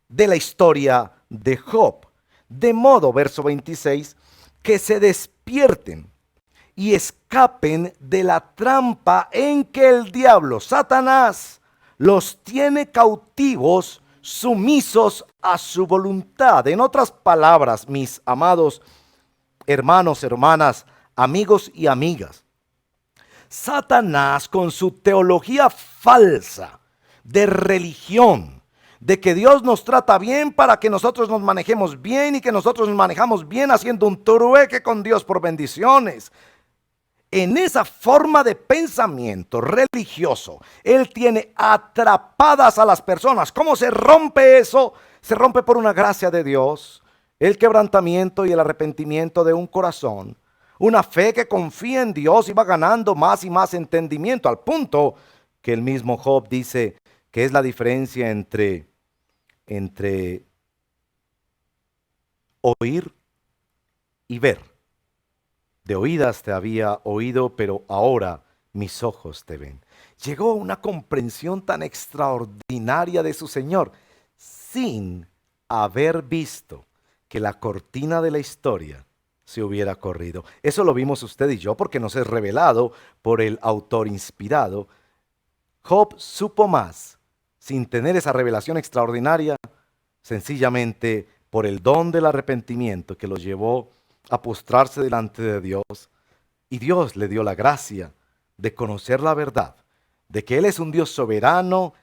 Speaker 19: de la historia de Job. De modo, verso 26, que se despierten y escapen de la trampa en que el diablo, Satanás, los tiene cautivos, sumisos a su voluntad. En otras palabras, mis amados hermanos, hermanas, amigos y amigas, Satanás, con su teología falsa de religión, de que Dios nos trata bien para que nosotros nos manejemos bien y que nosotros nos manejamos bien haciendo un trueque con Dios por bendiciones. En esa forma de pensamiento religioso, Él tiene atrapadas a las personas. ¿Cómo se rompe eso? Se rompe por una gracia de Dios, el quebrantamiento y el arrepentimiento de un corazón, una fe que confía en Dios y va ganando más y más entendimiento, al punto que el mismo Job dice que es la diferencia entre entre oír y ver. De oídas te había oído, pero ahora mis ojos te ven. Llegó a una comprensión tan extraordinaria de su Señor, sin haber visto que la cortina de la historia se hubiera corrido. Eso lo vimos usted y yo porque nos es revelado por el autor inspirado. Job supo más sin tener esa revelación extraordinaria, sencillamente por el don del arrepentimiento que lo llevó a postrarse delante de Dios, y Dios le dio la gracia de conocer la verdad, de que Él es un Dios soberano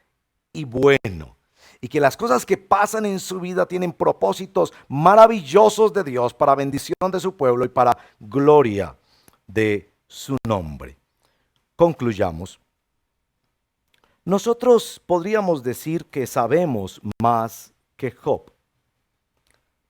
Speaker 19: y bueno, y que las cosas que pasan en su vida tienen propósitos maravillosos de Dios para bendición de su pueblo y para gloria de su nombre. Concluyamos. Nosotros podríamos decir que sabemos más que Job,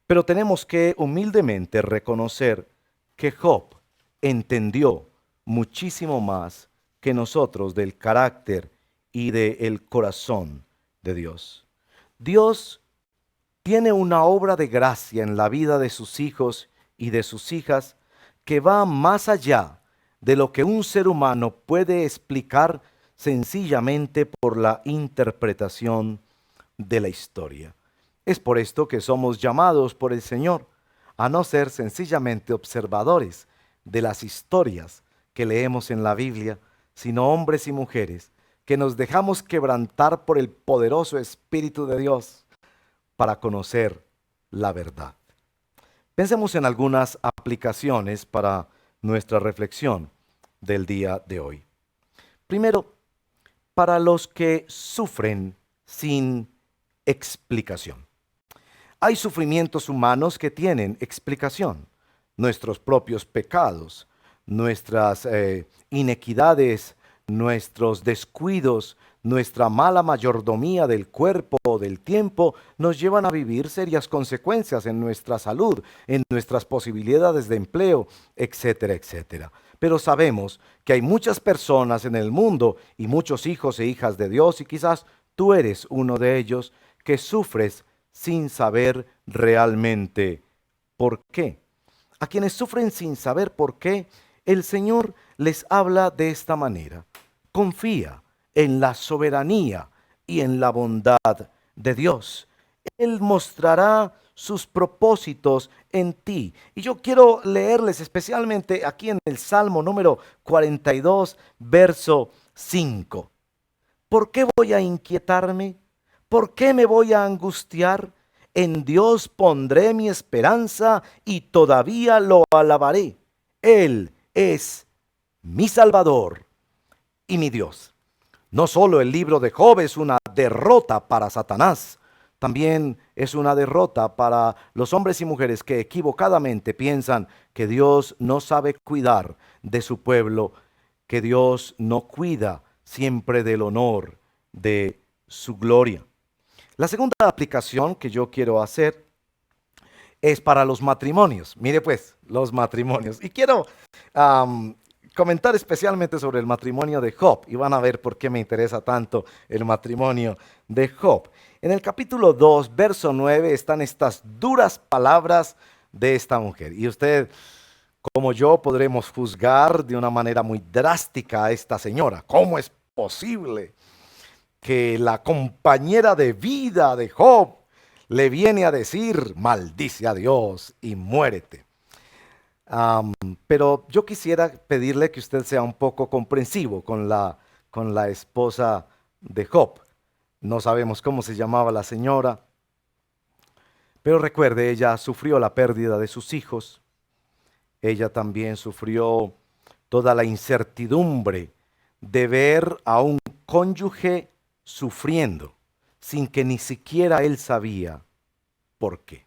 Speaker 19: pero tenemos que humildemente reconocer que Job entendió muchísimo más que nosotros del carácter y del corazón de Dios. Dios tiene una obra de gracia en la vida de sus hijos y de sus hijas que va más allá de lo que un ser humano puede explicar sencillamente por la interpretación de la historia. Es por esto que somos llamados por el Señor a no ser sencillamente observadores de las historias que leemos en la Biblia, sino hombres y mujeres que nos dejamos quebrantar por el poderoso Espíritu de Dios para conocer la verdad. Pensemos en algunas aplicaciones para nuestra reflexión del día de hoy. Primero, para los que sufren sin explicación. Hay sufrimientos humanos que tienen explicación. Nuestros propios pecados, nuestras inequidades, nuestros descuidos, nuestra mala mayordomía del cuerpo o del tiempo nos llevan a vivir serias consecuencias en nuestra salud, en nuestras posibilidades de empleo, etcétera, etcétera. Pero sabemos que hay muchas personas en el mundo y muchos hijos e hijas de Dios, y quizás tú eres uno de ellos, que sufres sin saber realmente por qué. A quienes sufren sin saber por qué, el Señor les habla de esta manera. Confía en la soberanía y en la bondad de Dios. Él mostrará sus propósitos en ti. Y yo quiero leerles especialmente aquí en el Salmo número 42, verso 5. ¿Por qué voy a inquietarme? ¿Por qué me voy a angustiar? En Dios pondré mi esperanza y todavía lo alabaré. Él es mi Salvador y mi Dios. No solo el libro de Job es una derrota para Satanás, también es una derrota para los hombres y mujeres que equivocadamente piensan que Dios no sabe cuidar de su pueblo, que Dios no cuida siempre del honor de su gloria. La segunda aplicación que yo quiero hacer es para los matrimonios. Mire pues, los matrimonios. Y quiero comentar especialmente sobre el matrimonio de Job. Y van a ver por qué me interesa tanto el matrimonio de Job. En el capítulo 2, verso 9, están estas duras palabras de esta mujer. Y usted, como yo, podremos juzgar de una manera muy drástica a esta señora. ¿Cómo es posible que la compañera de vida de Job le viene a decir, maldice a Dios y muérete? Pero yo quisiera pedirle que usted sea un poco comprensivo con la esposa de Job. No sabemos cómo se llamaba la señora, pero recuerde, ella sufrió la pérdida de sus hijos. Ella también sufrió toda la incertidumbre de ver a un cónyuge sufriendo sin que ni siquiera él sabía por qué.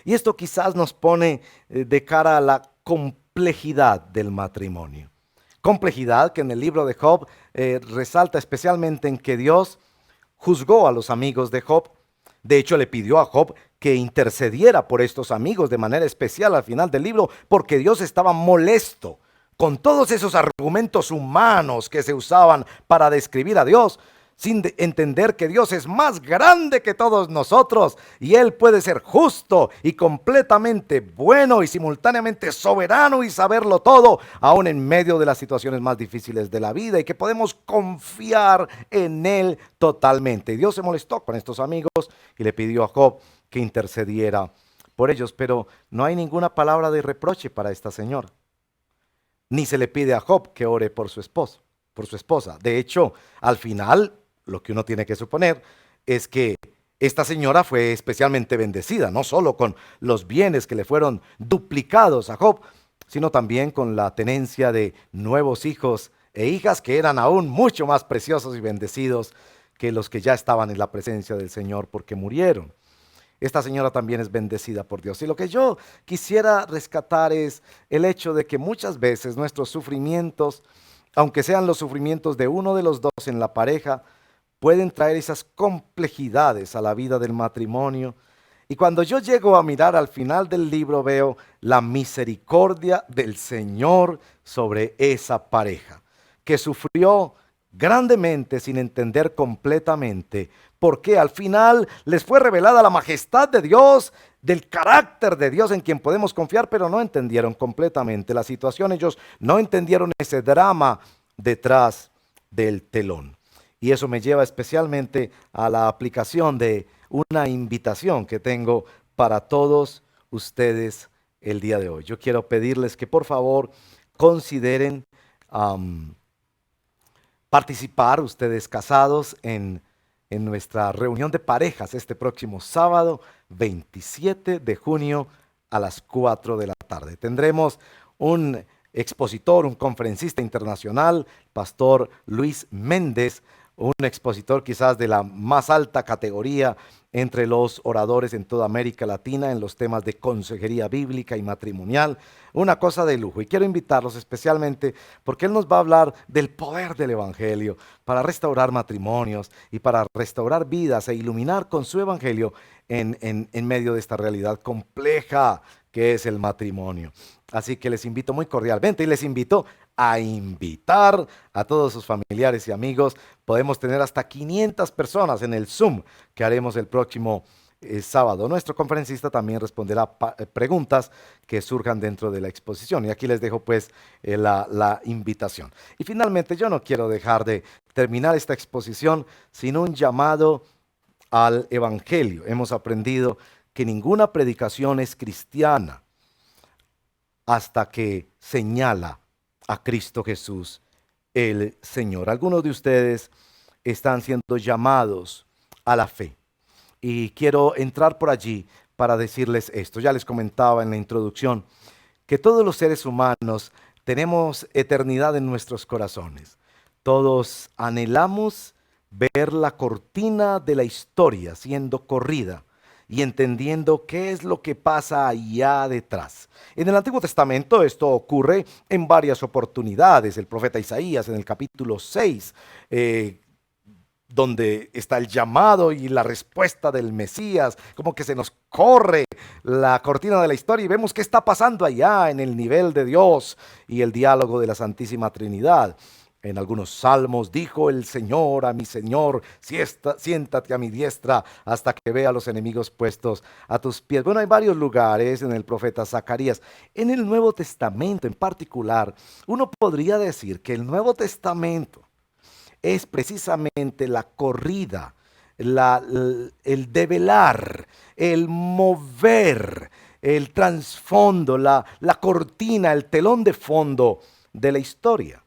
Speaker 19: Y esto quizás nos pone de cara a la complejidad del matrimonio. Complejidad que en el libro de Job resalta especialmente en que Dios juzgó a los amigos de Job. De hecho, le pidió a Job que intercediera por estos amigos de manera especial al final del libro, porque Dios estaba molesto con todos esos argumentos humanos que se usaban para describir a Dios. entender que Dios es más grande que todos nosotros y Él puede ser justo y completamente bueno y simultáneamente soberano y saberlo todo, aún en medio de las situaciones más difíciles de la vida, y que podemos confiar en Él totalmente. Y Dios se molestó con estos amigos y le pidió a Job que intercediera por ellos, pero no hay ninguna palabra de reproche para esta señora, ni se le pide a Job que ore por su esposa. De hecho, al final, lo que uno tiene que suponer es que esta señora fue especialmente bendecida, no solo con los bienes que le fueron duplicados a Job, sino también con la tenencia de nuevos hijos e hijas que eran aún mucho más preciosos y bendecidos que los que ya estaban en la presencia del Señor porque murieron. Esta señora también es bendecida por Dios. Y lo que yo quisiera rescatar es el hecho de que muchas veces nuestros sufrimientos, aunque sean los sufrimientos de uno de los dos en la pareja, pueden traer esas complejidades a la vida del matrimonio. Y cuando yo llego a mirar al final del libro, veo la misericordia del Señor sobre esa pareja, que sufrió grandemente sin entender completamente, porque al final les fue revelada la majestad de Dios, del carácter de Dios en quien podemos confiar, pero no entendieron completamente la situación. Ellos no entendieron ese drama detrás del telón. Y eso me lleva especialmente a la aplicación de una invitación que tengo para todos ustedes el día de hoy. Yo quiero pedirles que por favor consideren participar, ustedes casados, en nuestra reunión de parejas este próximo sábado 27 de junio a las 4 de la tarde. Tendremos un expositor, un conferencista internacional, Pastor Luis Méndez, un expositor quizás de la más alta categoría entre los oradores en toda América Latina en los temas de consejería bíblica y matrimonial, una cosa de lujo. Y quiero invitarlos especialmente porque él nos va a hablar del poder del Evangelio para restaurar matrimonios y para restaurar vidas e iluminar con su Evangelio en medio de esta realidad compleja que es el matrimonio. Así que les invito muy cordialmente y les invito a invitar a todos sus familiares y amigos. Podemos tener hasta 500 personas en el Zoom que haremos el próximo sábado. Nuestro conferencista también responderá preguntas que surjan dentro de la exposición. Y aquí les dejo pues la invitación. Y finalmente yo no quiero dejar de terminar esta exposición sin un llamado al Evangelio. Hemos aprendido que ninguna predicación es cristiana hasta que señala a Cristo Jesús, el Señor. Algunos de ustedes están siendo llamados a la fe y quiero entrar por allí para decirles esto. Ya les comentaba en la introducción que todos los seres humanos tenemos eternidad en nuestros corazones. Todos anhelamos ver la cortina de la historia siendo corrida y entendiendo qué es lo que pasa allá detrás. En el Antiguo Testamento esto ocurre en varias oportunidades. El profeta Isaías en el capítulo 6, donde está el llamado y la respuesta del Mesías, como que se nos corre la cortina de la historia y vemos qué está pasando allá en el nivel de Dios y el diálogo de la Santísima Trinidad. En algunos salmos dijo el Señor a mi Señor, siéntate a mi diestra hasta que vea a los enemigos puestos a tus pies. Bueno, hay varios lugares en el profeta Zacarías. En el Nuevo Testamento en particular, uno podría decir que el Nuevo Testamento es precisamente la corrida, el develar, el mover, el trasfondo, la cortina, el telón de fondo de la historia.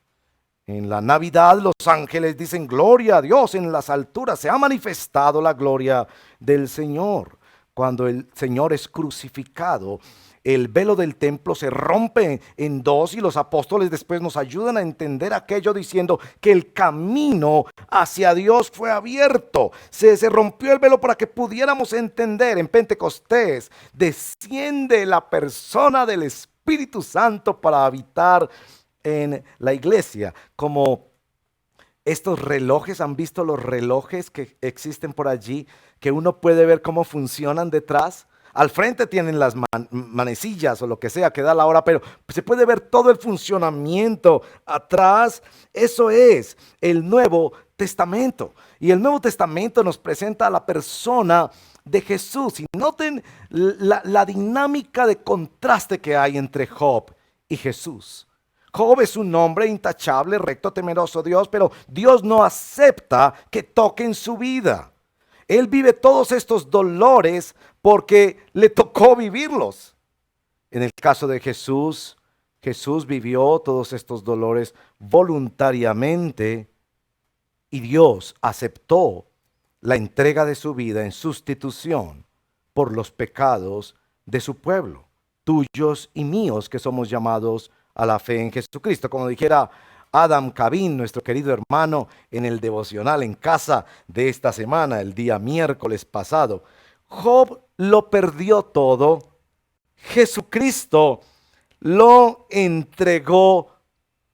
Speaker 19: En la Navidad los ángeles dicen gloria a Dios en las alturas. Se ha manifestado la gloria del Señor. Cuando el Señor es crucificado, el velo del templo se rompe en dos y los apóstoles después nos ayudan a entender aquello diciendo que el camino hacia Dios fue abierto. Se rompió el velo para que pudiéramos entender. En Pentecostés desciende la persona del Espíritu Santo para habitar en la iglesia, como estos relojes. ¿Han visto los relojes que existen por allí, que uno puede ver cómo funcionan detrás? Al frente tienen las manecillas o lo que sea que da la hora, pero se puede ver todo el funcionamiento atrás. Eso es el Nuevo Testamento. Y el Nuevo Testamento nos presenta a la persona de Jesús. Y noten la dinámica de contraste que hay entre Job y Jesús. Job es un hombre intachable, recto, temeroso de Dios, pero Dios no acepta que toquen su vida. Él vive todos estos dolores porque le tocó vivirlos. En el caso de Jesús, Jesús vivió todos estos dolores voluntariamente y Dios aceptó la entrega de su vida en sustitución por los pecados de su pueblo, tuyos y míos, que somos llamados a la fe en Jesucristo. Como dijera Adam Cabín, nuestro querido hermano, en el devocional en casa de esta semana, el día miércoles pasado, Job lo perdió todo, Jesucristo lo entregó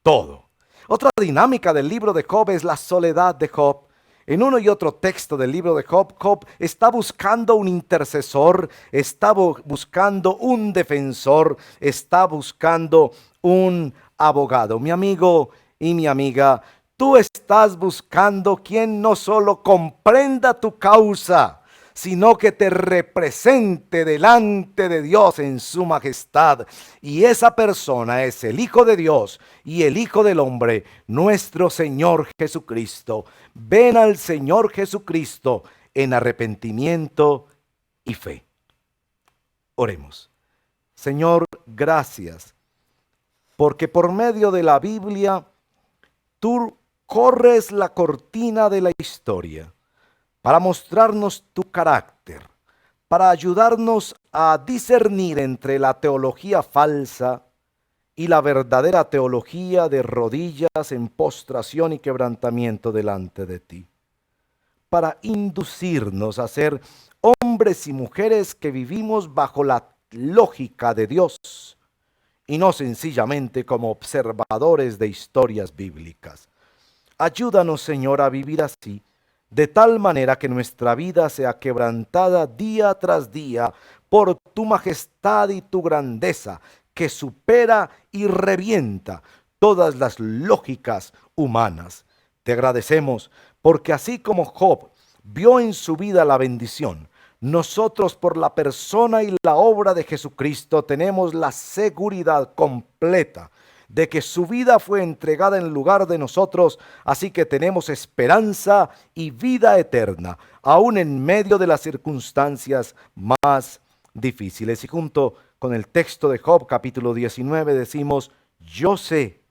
Speaker 19: todo. Otra dinámica del libro de Job es la soledad de Job. En uno y otro texto del libro de Job, Job está buscando un intercesor, está buscando un defensor, está buscando un abogado. Mi amigo y mi amiga, tú estás buscando quien no solo comprenda tu causa, sino que te represente delante de Dios en su majestad. Y esa persona es el Hijo de Dios y el Hijo del Hombre, nuestro Señor Jesucristo. Ven al Señor Jesucristo en arrepentimiento y fe. Oremos. Señor, gracias, porque por medio de la Biblia, tú corres la cortina de la historia para mostrarnos tu carácter, para ayudarnos a discernir entre la teología falsa y la verdadera teología de rodillas en postración y quebrantamiento delante de ti, para inducirnos a ser hombres y mujeres que vivimos bajo la lógica de Dios y no sencillamente como observadores de historias bíblicas. Ayúdanos, Señor, a vivir así, de tal manera que nuestra vida sea quebrantada día tras día por tu majestad y tu grandeza, que supera y revienta todas las lógicas humanas. Te agradecemos porque así como Job vio en su vida la bendición, nosotros por la persona y la obra de Jesucristo tenemos la seguridad completa de que su vida fue entregada en lugar de nosotros, así que tenemos esperanza y vida eterna, aún en medio de las circunstancias más difíciles. Y junto con el texto de Job, capítulo 19, decimos, yo sé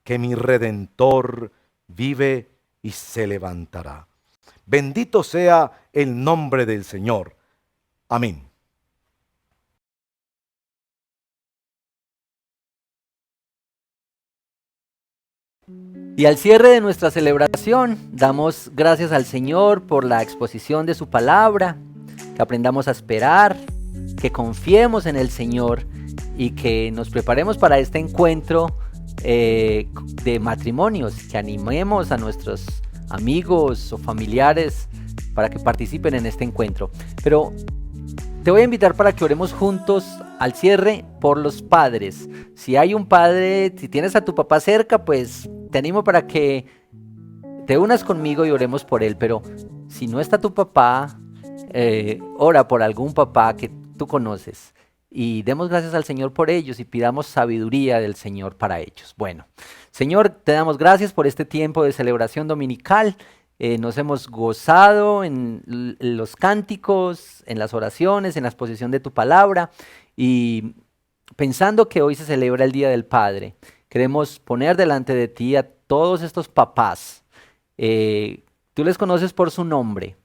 Speaker 19: que mi Redentor vive y se levantará. Bendito sea el nombre del Señor. Amén.
Speaker 1: Y al cierre de nuestra celebración, damos gracias al Señor por la exposición de su palabra, que aprendamos a esperar, que confiemos en el Señor y que nos preparemos para este encuentro de matrimonios, que animemos a nuestros amigos o familiares para que participen en este encuentro. Pero te voy a invitar para que oremos juntos al cierre por los padres. Si hay un padre, si tienes a tu papá cerca, pues te animo para que te unas conmigo y oremos por él. Pero si no está tu papá, ora por algún papá que tú conoces. Y demos gracias al Señor por ellos y pidamos sabiduría del Señor para ellos. Bueno, Señor, te damos gracias por este tiempo de celebración dominical. Nos hemos gozado en los cánticos, en las oraciones, en la exposición de tu palabra, y pensando que hoy se celebra el Día del Padre, queremos poner delante de ti a todos estos papás. Tú les conoces por su nombre,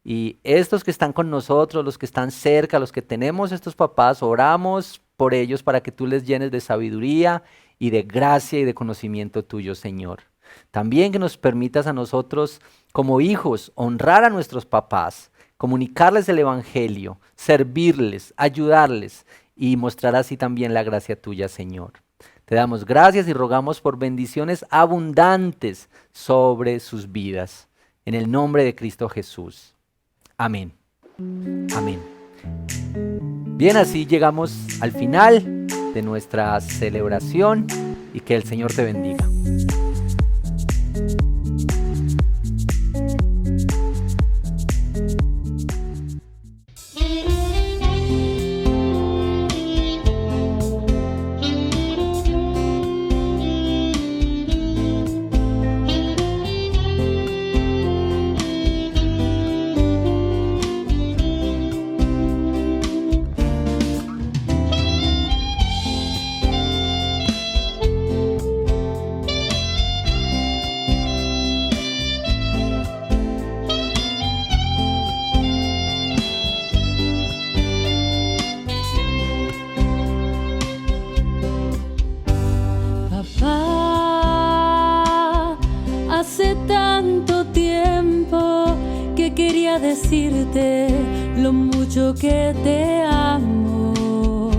Speaker 1: y estos que están con nosotros, los que están cerca, los que tenemos estos papás, oramos por ellos para que tú les llenes de sabiduría y de gracia y de conocimiento tuyo, Señor. También que nos permitas a nosotros como hijos honrar a nuestros papás, comunicarles el evangelio, servirles, ayudarles y mostrar así también la gracia tuya, Señor. Te damos gracias y rogamos por bendiciones abundantes sobre sus vidas. En el nombre de Cristo Jesús. Amén. Amén. Bien, así llegamos al final de nuestra celebración y que el Señor te bendiga.
Speaker 20: Hace tanto tiempo que quería decirte lo mucho que te amo.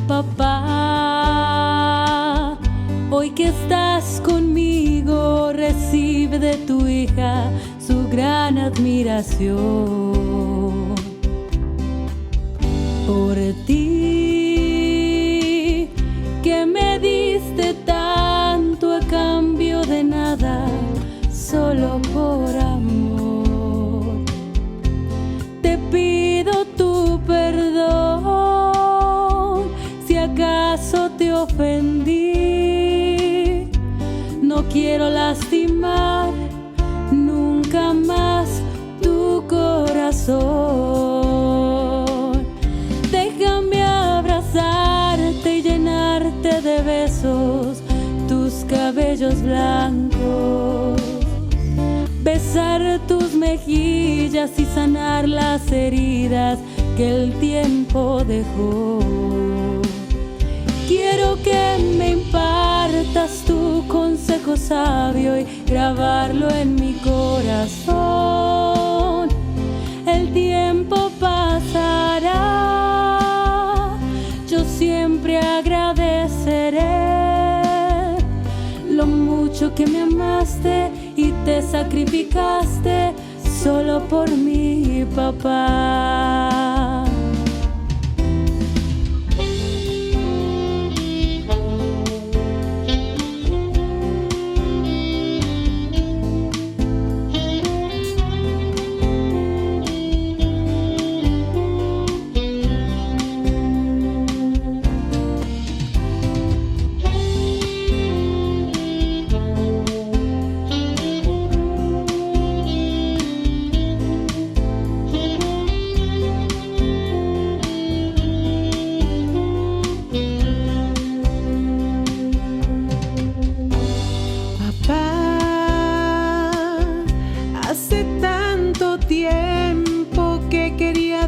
Speaker 20: Papá, hoy que estás conmigo, recibe de tu hija su gran admiración. Por ti, que me diste tanto a cambio de nada, solo por amor. Te pido tu perdón si acaso te ofendí. No quiero lastimar nunca más tu corazón. Déjame abrazarte y llenarte de besos tus cabellos blancos, besar tus mejillas y sanar las heridas que el tiempo dejó. Quiero que me impartas tu consejo sabio y grabarlo en mi corazón. El tiempo pasará, yo siempre agradeceré lo mucho que me amaste y te sacrificaste solo por mi papá.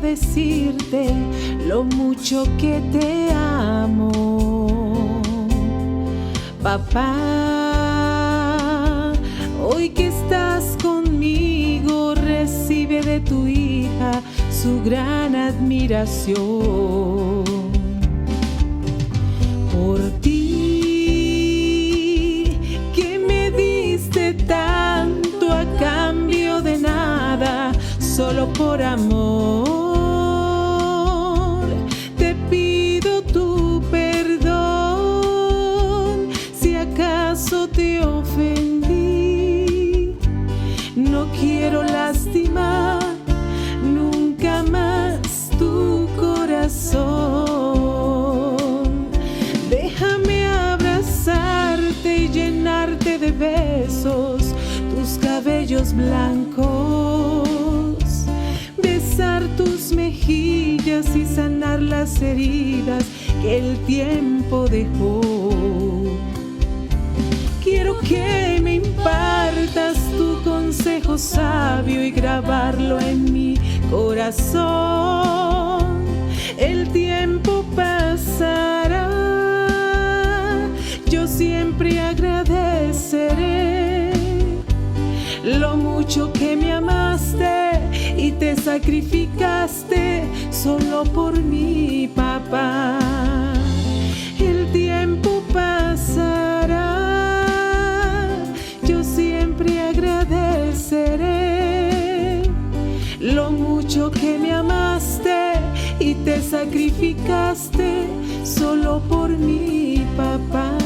Speaker 20: Decirte lo mucho que te amo, papá. Hoy que estás conmigo, recibe de tu hija su gran admiración. Por ti, que me diste tanto a cambio de nada, solo por amor. Te ofendí, no quiero lastimar nunca más tu corazón. Déjame abrazarte y llenarte de besos tus cabellos blancos, besar tus mejillas y sanar las heridas que el tiempo dejó. Quiero que me impartas tu consejo sabio y grabarlo en mi corazón. El tiempo pasará, yo siempre agradeceré lo mucho que me amaste y te sacrificaste solo por mi papá. El tiempo pasará, yo siempre agradeceré lo mucho que me amaste sacrificaste solo por mi papá.